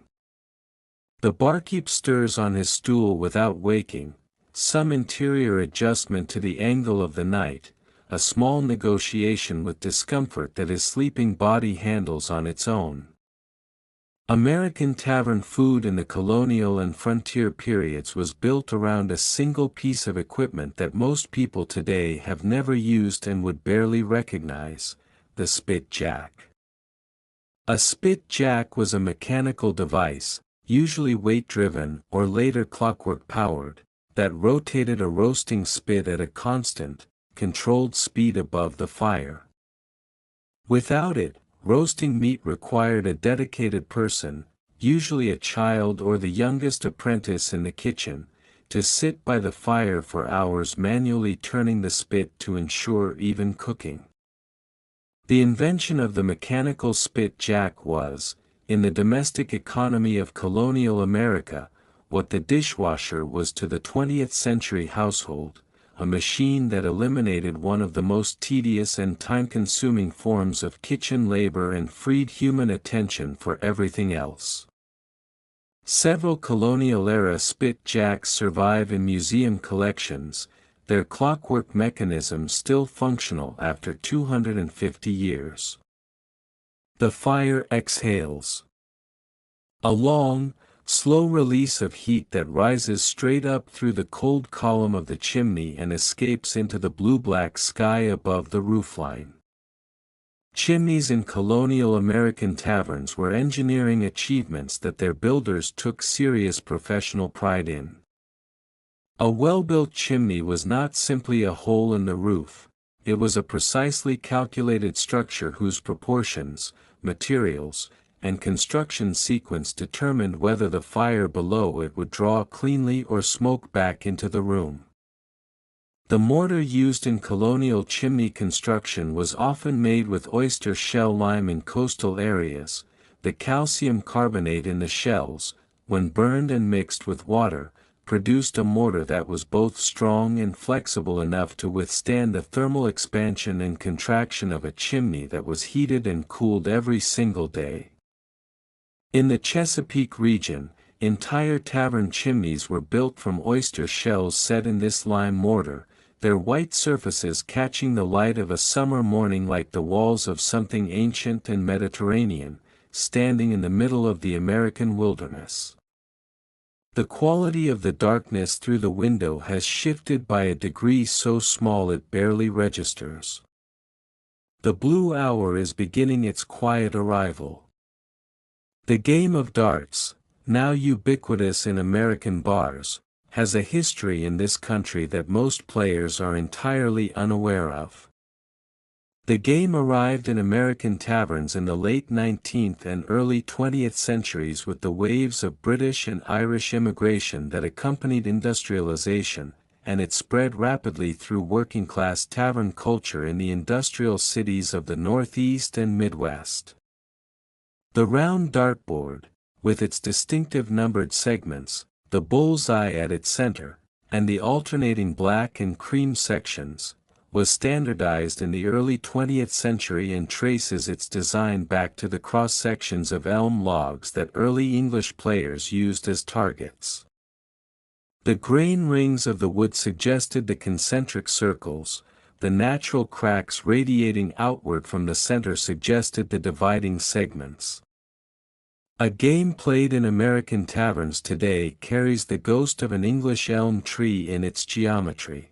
The barkeep stirs on his stool without waking, some interior adjustment to the angle of the night, a small negotiation with discomfort that his sleeping body handles on its own. American tavern food in the colonial and frontier periods was built around a single piece of equipment that most people today have never used and would barely recognize: the spit jack. A spit jack was a mechanical device, usually weight-driven or later clockwork-powered, that rotated a roasting spit at a constant, controlled speed above the fire. Without it, roasting meat required a dedicated person, usually a child or the youngest apprentice in the kitchen, to sit by the fire for hours manually turning the spit to ensure even cooking. The invention of the mechanical spit jack was, in the domestic economy of colonial America, what the dishwasher was to the 20th century household, a machine that eliminated one of the most tedious and time-consuming forms of kitchen labor and freed human attention for everything else. Several colonial-era spit jacks survive in museum collections, their clockwork mechanism still functional after 250 years. The fire exhales. A long, slow release of heat that rises straight up through the cold column of the chimney and escapes into the blue-black sky above the roofline. Chimneys in colonial American taverns were engineering achievements that their builders took serious professional pride in. A well-built chimney was not simply a hole in the roof, it was a precisely calculated structure whose proportions, materials, and construction sequence determined whether the fire below it would draw cleanly or smoke back into the room. The mortar used in colonial chimney construction was often made with oyster shell lime in coastal areas. The calcium carbonate in the shells, when burned and mixed with water, produced a mortar that was both strong and flexible enough to withstand the thermal expansion and contraction of a chimney that was heated and cooled every single day. In the Chesapeake region, entire tavern chimneys were built from oyster shells set in this lime mortar, their white surfaces catching the light of a summer morning like the walls of something ancient and Mediterranean, standing in the middle of the American wilderness. The quality of the darkness through the window has shifted by a degree so small it barely registers. The blue hour is beginning its quiet arrival. The game of darts, now ubiquitous in American bars, has a history in this country that most players are entirely unaware of. The game arrived in American taverns in the late 19th and early 20th centuries with the waves of British and Irish immigration that accompanied industrialization, and it spread rapidly through working-class tavern culture in the industrial cities of the Northeast and Midwest. The round dartboard, with its distinctive numbered segments, the bull's-eye at its center, and the alternating black and cream sections, was standardized in the early 20th century and traces its design back to the cross-sections of elm logs that early English players used as targets. The grain rings of the wood suggested the concentric circles, the natural cracks radiating outward from the center suggested the dividing segments. A game played in American taverns today carries the ghost of an English elm tree in its geometry.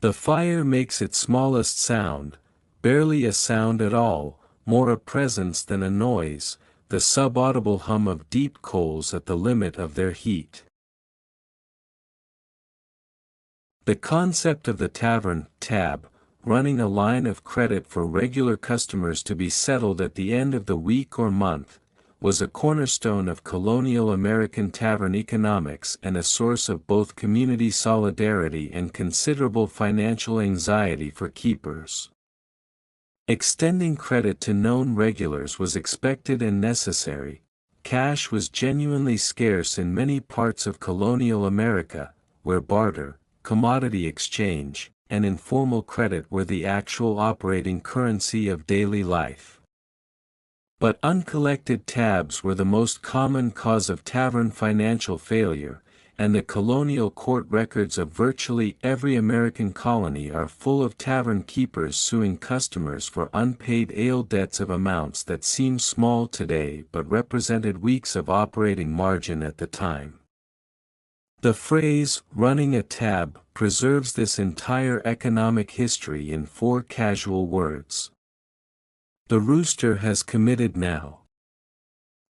The fire makes its smallest sound, barely a sound at all, more a presence than a noise, the subaudible hum of deep coals at the limit of their heat. The concept of the tavern, tab, running a line of credit for regular customers to be settled at the end of the week or month, was a cornerstone of colonial American tavern economics and a source of both community solidarity and considerable financial anxiety for keepers. Extending credit to known regulars was expected and necessary. Cash was genuinely scarce in many parts of colonial America, where barter, commodity exchange, and informal credit were the actual operating currency of daily life. But uncollected tabs were the most common cause of tavern financial failure, and the colonial court records of virtually every American colony are full of tavern keepers suing customers for unpaid ale debts of amounts that seem small today but represented weeks of operating margin at the time. The phrase, running a tab, preserves this entire economic history in 4 casual words. The rooster has committed now.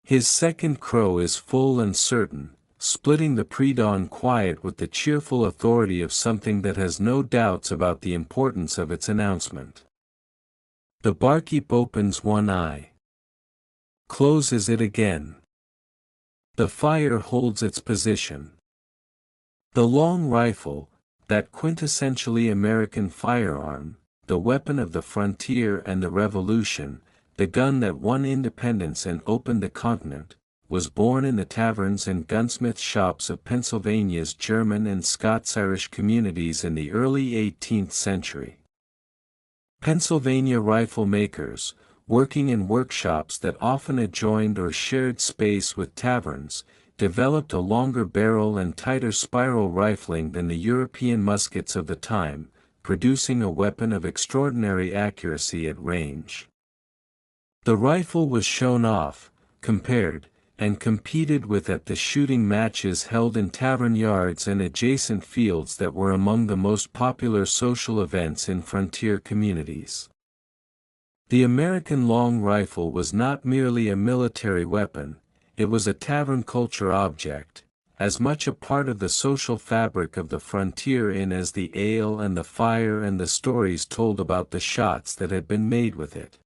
His second crow is full and certain, splitting the pre-dawn quiet with the cheerful authority of something that has no doubts about the importance of its announcement. The barkeep opens one eye, closes it again. The fire holds its position. The long rifle, that quintessentially American firearm, the weapon of the frontier and the revolution, the gun that won independence and opened the continent, was born in the taverns and gunsmith shops of Pennsylvania's German and Scots-Irish communities in the early 18th century. Pennsylvania rifle makers, working in workshops that often adjoined or shared space with taverns, developed a longer barrel and tighter spiral rifling than the European muskets of the time, producing a weapon of extraordinary accuracy at range. The rifle was shown off, compared, and competed with at the shooting matches held in tavern yards and adjacent fields that were among the most popular social events in frontier communities. The American long rifle was not merely a military weapon, it was a tavern culture object, as much a part of the social fabric of the frontier in as the ale and the fire and the stories told about the shots that had been made with it.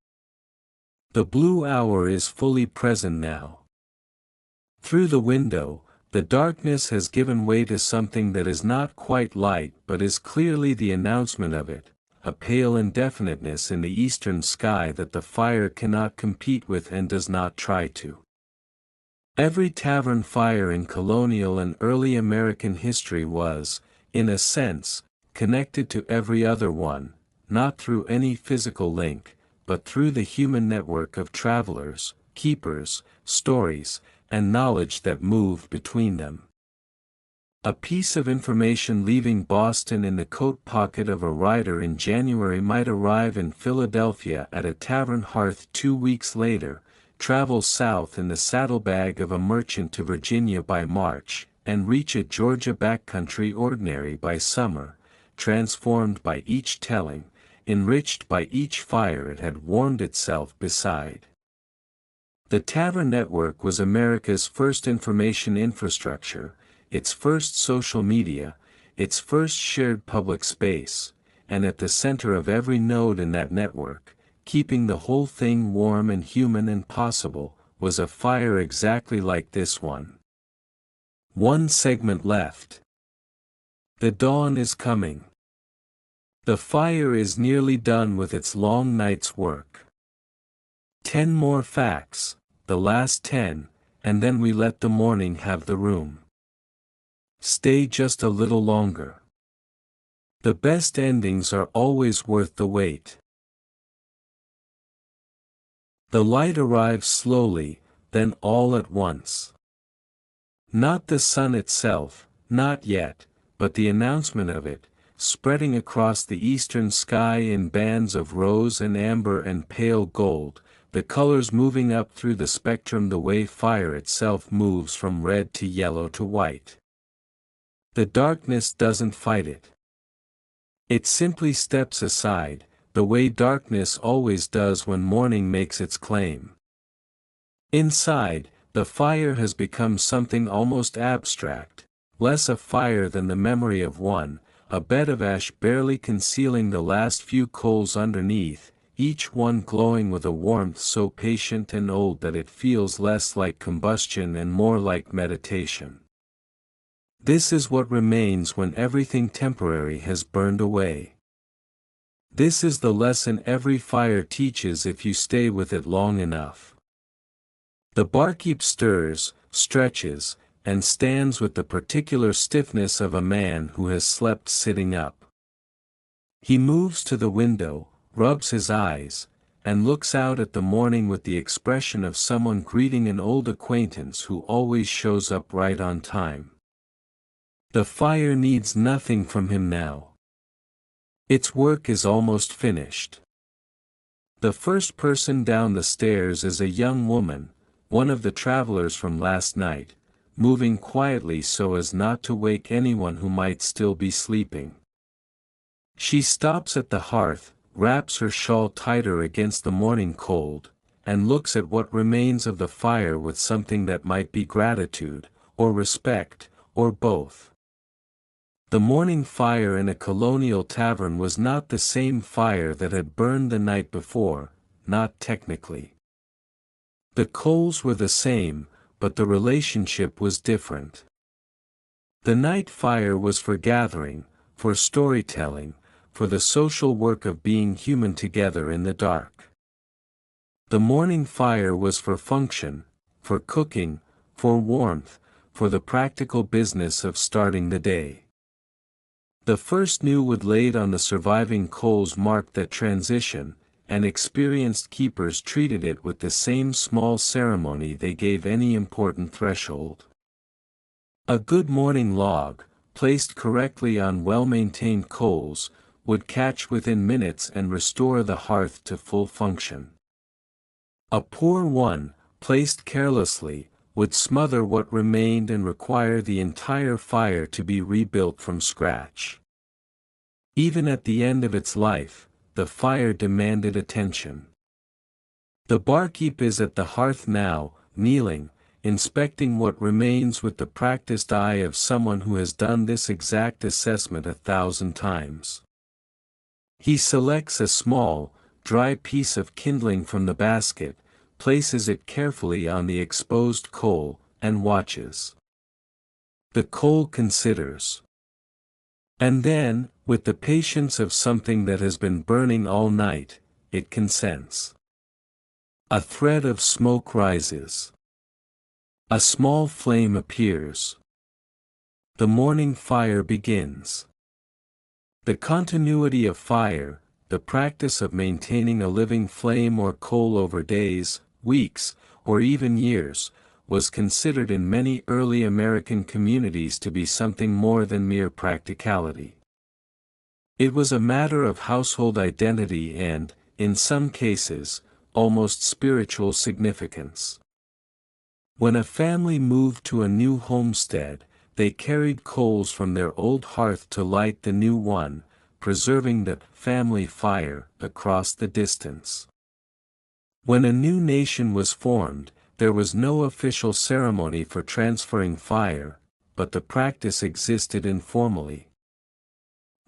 The blue hour is fully present now. Through the window, the darkness has given way to something that is not quite light but is clearly the announcement of it, a pale indefiniteness in the eastern sky that the fire cannot compete with and does not try to. Every tavern fire in colonial and early American history was, in a sense, connected to every other one, not through any physical link, but through the human network of travelers, keepers, stories, and knowledge that moved between them. A piece of information leaving Boston in the coat pocket of a rider in January might arrive in Philadelphia at a tavern Hearth 2 weeks later, travel south in the saddlebag of a merchant to Virginia by March, and reach a Georgia backcountry ordinary by summer, transformed by each telling, enriched by each fire it had warmed itself beside. The tavern network was America's first information infrastructure, its first social media, its first shared public space, and at the center of every node in that network, keeping the whole thing warm and human and possible, was a fire exactly like this one. One segment left. The dawn is coming. The fire is nearly done with its long night's work. 10 more facts, the last 10, and then we let the morning have the room. Stay just a little longer. The best endings are always worth the wait. The light arrives slowly, then all at once. Not the sun itself, not yet, but the announcement of it, spreading across the eastern sky in bands of rose and amber and pale gold, the colors moving up through the spectrum the way fire itself moves from red to yellow to white. The darkness doesn't fight it. It simply steps aside, the way darkness always does when morning makes its claim. Inside, the fire has become something almost abstract, less a fire than the memory of one, a bed of ash barely concealing the last few coals underneath, each one glowing with a warmth so patient and old that it feels less like combustion and more like meditation. This is what remains when everything temporary has burned away. This is the lesson every fire teaches if you stay with it long enough. The barkeep stirs, stretches, and stands with the particular stiffness of a man who has slept sitting up. He moves to the window, rubs his eyes, and looks out at the morning with the expression of someone greeting an old acquaintance who always shows up right on time. The fire needs nothing from him now. Its work is almost finished. The first person down the stairs is a young woman, one of the travelers from last night, moving quietly so as not to wake anyone who might still be sleeping. She stops at the hearth, wraps her shawl tighter against the morning cold, and looks at what remains of the fire with something that might be gratitude, or respect, or both. The morning fire in a colonial tavern was not the same fire that had burned the night before, not technically. The coals were the same, but the relationship was different. The night fire was for gathering, for storytelling, for the social work of being human together in the dark. The morning fire was for function, for cooking, for warmth, for the practical business of starting the day. The first new wood laid on the surviving coals marked that transition, and experienced keepers treated it with the same small ceremony they gave any important threshold. A good morning log, placed correctly on well-maintained coals, would catch within minutes and restore the hearth to full function. A poor one, placed carelessly, would smother what remained and require the entire fire to be rebuilt from scratch. Even at the end of its life, the fire demanded attention. The barkeep is at the hearth now, kneeling, inspecting what remains with the practiced eye of someone who has done this exact assessment 1,000 times. He selects a small, dry piece of kindling from the basket, places it carefully on the exposed coal, and watches. The coal considers. And then, with the patience of something that has been burning all night, it consents. A thread of smoke rises. A small flame appears. The morning fire begins. The continuity of fire, the practice of maintaining a living flame or coal over days, weeks, or even years, was considered in many early American communities to be something more than mere practicality. It was a matter of household identity and, in some cases, almost spiritual significance. When a family moved to a new homestead, they carried coals from their old hearth to light the new one, preserving the family fire across the distance. When a new nation was formed, there was no official ceremony for transferring fire, but the practice existed informally.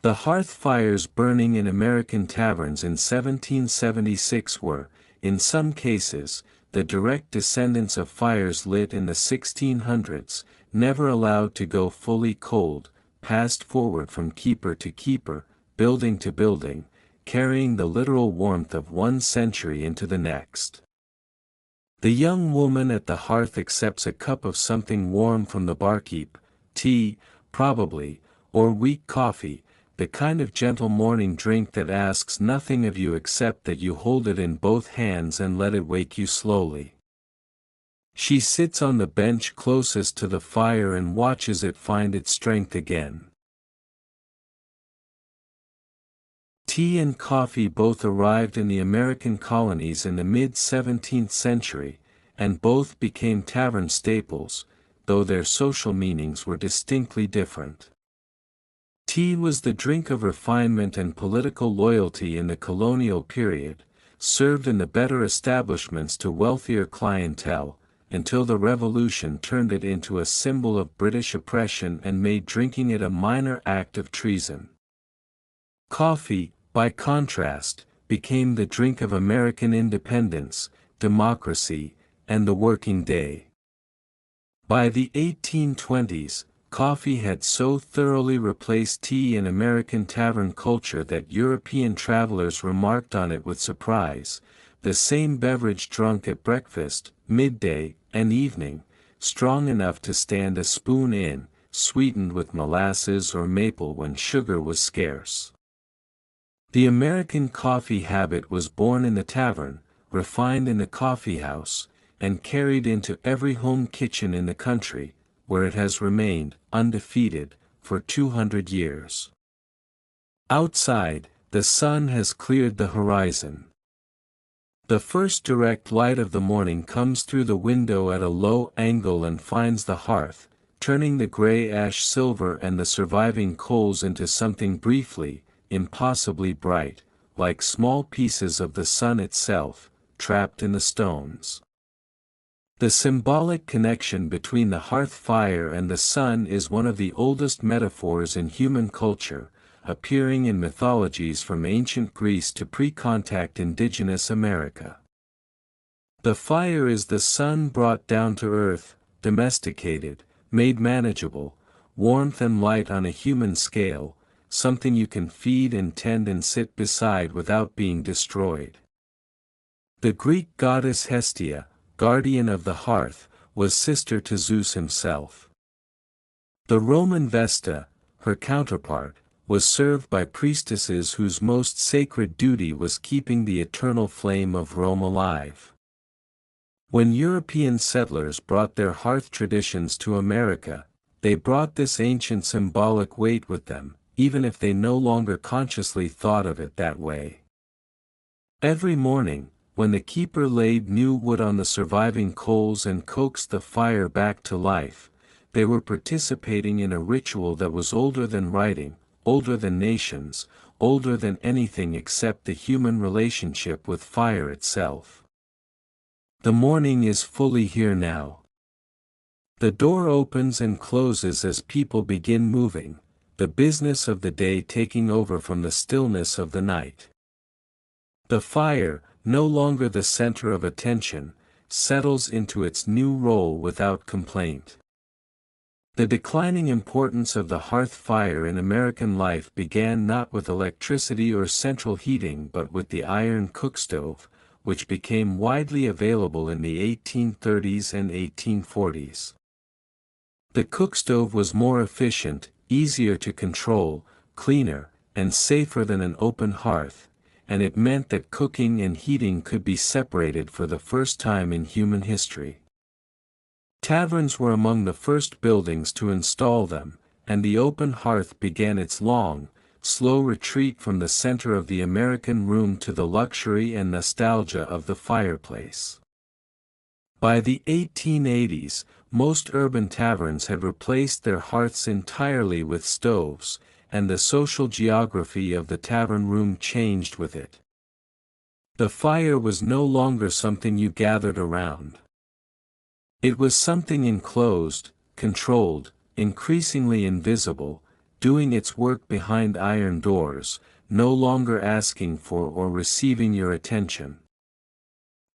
The hearth fires burning in American taverns in 1776 were, in some cases, the direct descendants of fires lit in the 1600s, never allowed to go fully cold, passed forward from keeper to keeper, building to building, carrying the literal warmth of one century into the next. The young woman at the hearth accepts a cup of something warm from the barkeep, tea, probably, or weak coffee, the kind of gentle morning drink that asks nothing of you except that you hold it in both hands and let it wake you slowly. She sits on the bench closest to the fire and watches it find its strength again. Tea and coffee both arrived in the American colonies in the mid-17th century, and both became tavern staples, though their social meanings were distinctly different. Tea was the drink of refinement and political loyalty in the colonial period, served in the better establishments to wealthier clientele, until the Revolution turned it into a symbol of British oppression and made drinking it a minor act of treason. Coffee, by contrast, became the drink of American independence, democracy, and the working day. By the 1820s, coffee had so thoroughly replaced tea in American tavern culture that European travelers remarked on it with surprise, the same beverage drunk at breakfast, midday, and evening, strong enough to stand a spoon in, sweetened with molasses or maple when sugar was scarce. The American coffee habit was born in the tavern, refined in the coffeehouse, and carried into every home kitchen in the country, where it has remained, undefeated, for 200 years. Outside, the sun has cleared the horizon. The first direct light of the morning comes through the window at a low angle and finds the hearth, turning the gray ash silver and the surviving coals into something briefly, impossibly bright, like small pieces of the sun itself, trapped in the stones. The symbolic connection between the hearth fire and the sun is one of the oldest metaphors in human culture, appearing in mythologies from ancient Greece to pre-contact indigenous America. The fire is the sun brought down to earth, domesticated, made manageable, warmth and light on a human scale, something you can feed and tend and sit beside without being destroyed. The Greek goddess Hestia, guardian of the hearth, was sister to Zeus himself. The Roman Vesta, her counterpart, was served by priestesses whose most sacred duty was keeping the eternal flame of Rome alive. When European settlers brought their hearth traditions to America, they brought this ancient symbolic weight with them, even if they no longer consciously thought of it that way. Every morning, when the keeper laid new wood on the surviving coals and coaxed the fire back to life, they were participating in a ritual that was older than writing, older than nations, older than anything except the human relationship with fire itself. The morning is fully here now. The door opens and closes as people begin moving, the business of the day taking over from the stillness of the night. The fire, no longer the center of attention, settles into its new role without complaint. The declining importance of the hearth fire in American life began not with electricity or central heating but with the iron cookstove, which became widely available in the 1830s and 1840s. The cookstove was more efficient, easier to control, cleaner, and safer than an open hearth, and it meant that cooking and heating could be separated for the first time in human history. Taverns were among the first buildings to install them, and the open hearth began its long, slow retreat from the center of the American room to the luxury and nostalgia of the fireplace. By the 1880s, most urban taverns had replaced their hearths entirely with stoves, and the social geography of the tavern room changed with it. The fire was no longer something you gathered around. It was something enclosed, controlled, increasingly invisible, doing its work behind iron doors, no longer asking for or receiving your attention.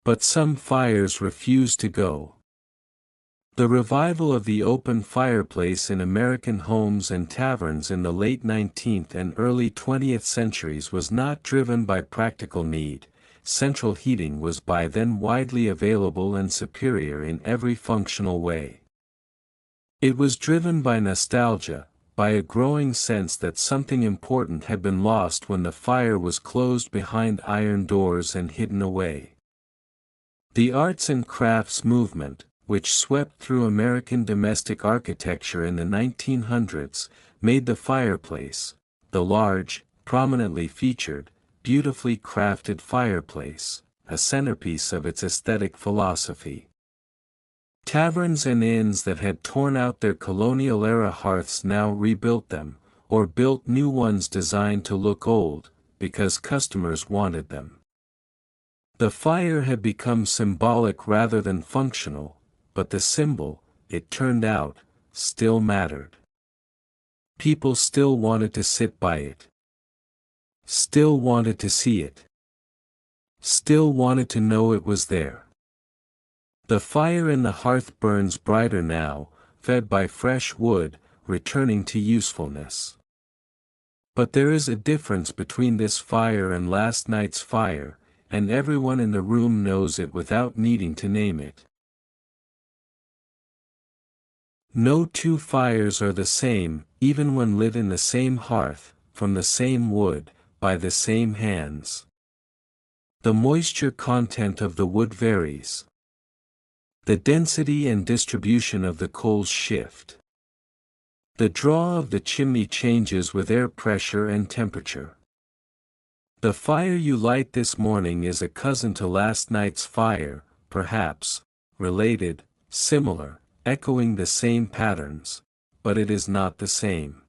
But some fires refused to go. The revival of the open fireplace in American homes and taverns in the late 19th and early 20th centuries was not driven by practical need. Central heating was by then widely available and superior in every functional way. It was driven by nostalgia, by a growing sense that something important had been lost when the fire was closed behind iron doors and hidden away. The arts and crafts movement, which swept through American domestic architecture in the 1900s, made the fireplace, the large, prominently featured, beautifully crafted fireplace, a centerpiece of its aesthetic philosophy. Taverns and inns that had torn out their colonial-era hearths now rebuilt them, or built new ones designed to look old, because customers wanted them. The fire had become symbolic rather than functional, but the symbol, it turned out, still mattered. People still wanted to sit by it. Still wanted to see it. Still wanted to know it was there. The fire in the hearth burns brighter now, fed by fresh wood, returning to usefulness. But there is a difference between this fire and last night's fire, and everyone in the room knows it without needing to name it. No two fires are the same, even when lit in the same hearth, from the same wood, by the same hands. The moisture content of the wood varies. The density and distribution of the coals shift. The draw of the chimney changes with air pressure and temperature. The fire you light this morning is a cousin to last night's fire, perhaps, related, similar, echoing the same patterns, but it is not the same.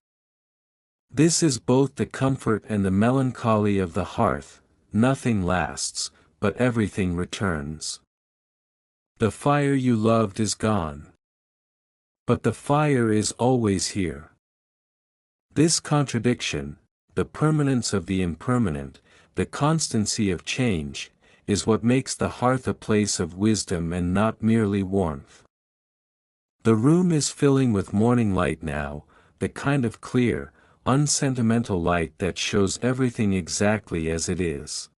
This is both the comfort and the melancholy of the hearth. Nothing lasts, but everything returns. The fire you loved is gone. But the fire is always here. This contradiction, the permanence of the impermanent, the constancy of change, is what makes the hearth a place of wisdom and not merely warmth. The room is filling with morning light now, the kind of clear, unsentimental light that shows everything exactly as it is.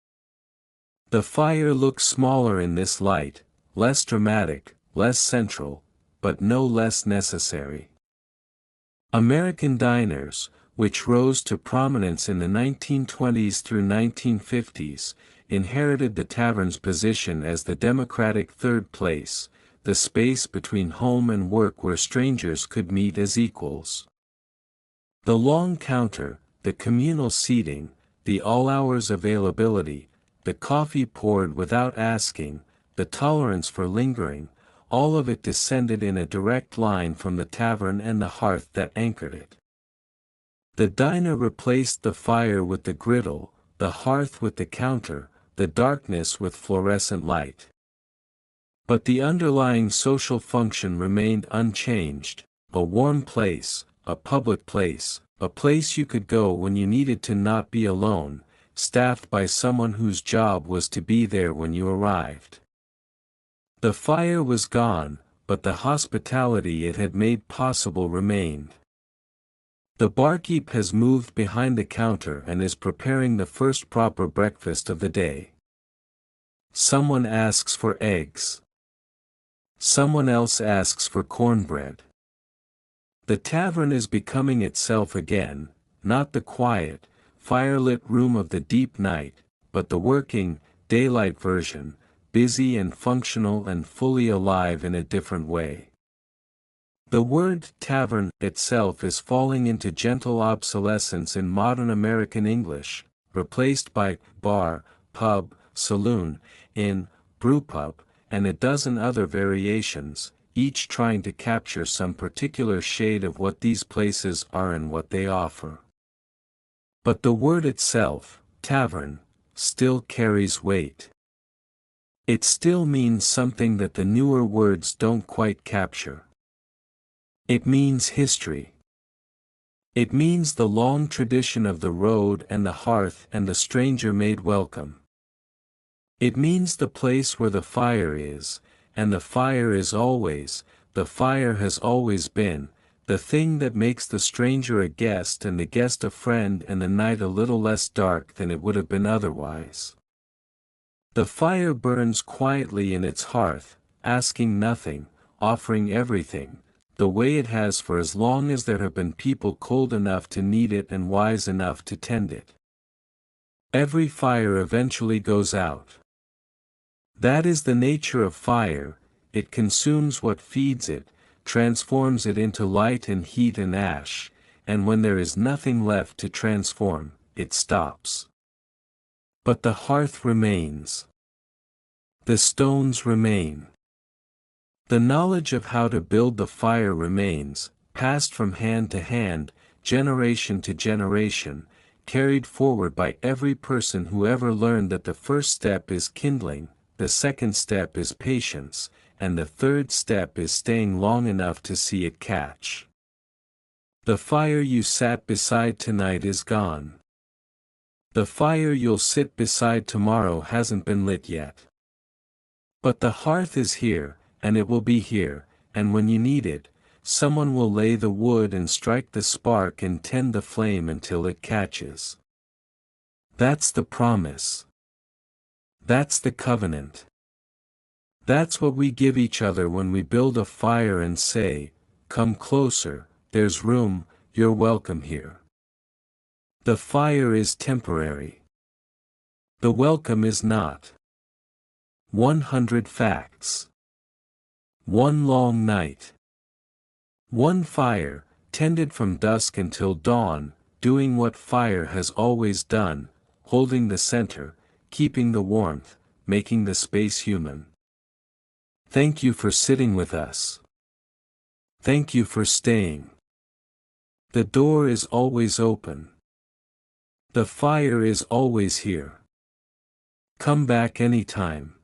The fire looks smaller in this light, less dramatic, less central, but no less necessary. American diners, which rose to prominence in the 1920s through 1950s, inherited the tavern's position as the democratic third place, the space between home and work where strangers could meet as equals. The long counter, the communal seating, the all-hours availability, the coffee poured without asking, the tolerance for lingering, all of it descended in a direct line from the tavern and the hearth that anchored it. The diner replaced the fire with the griddle, the hearth with the counter, the darkness with fluorescent light. But the underlying social function remained unchanged, a warm place, a public place, a place you could go when you needed to not be alone, staffed by someone whose job was to be there when you arrived. The fire was gone, but the hospitality it had made possible remained. The barkeep has moved behind the counter and is preparing the first proper breakfast of the day. Someone asks for eggs. Someone else asks for cornbread. The tavern is becoming itself again, not the quiet, firelit room of the deep night, but the working, daylight version, busy and functional and fully alive in a different way. The word tavern itself is falling into gentle obsolescence in modern American English, replaced by bar, pub, saloon, inn, brewpub, and a dozen other variations, each trying to capture some particular shade of what these places are and what they offer. But the word itself, tavern, still carries weight. It still means something that the newer words don't quite capture. It means history. It means the long tradition of the road and the hearth and the stranger made welcome. It means the place where the fire is, and the fire is always, the fire has always been, the thing that makes the stranger a guest and the guest a friend and the night a little less dark than it would have been otherwise. The fire burns quietly in its hearth, asking nothing, offering everything, the way it has for as long as there have been people cold enough to need it and wise enough to tend it. Every fire eventually goes out. That is the nature of fire, it consumes what feeds it, transforms it into light and heat and ash, and when there is nothing left to transform, it stops. But the hearth remains. The stones remain. The knowledge of how to build the fire remains, passed from hand to hand, generation to generation, carried forward by every person who ever learned that the first step is kindling, the second step is patience, and the third step is staying long enough to see it catch. The fire you sat beside tonight is gone. The fire you'll sit beside tomorrow hasn't been lit yet. But the hearth is here, and it will be here, and when you need it, someone will lay the wood and strike the spark and tend the flame until it catches. That's the promise. That's the covenant. That's what we give each other when we build a fire and say, "Come closer, there's room, you're welcome here." The fire is temporary. The welcome is not. 100 facts. One long night. One fire, tended from dusk until dawn, doing what fire has always done, holding the center, keeping the warmth, making the space human. Thank you for sitting with us. Thank you for staying. The door is always open. The fire is always here. Come back anytime.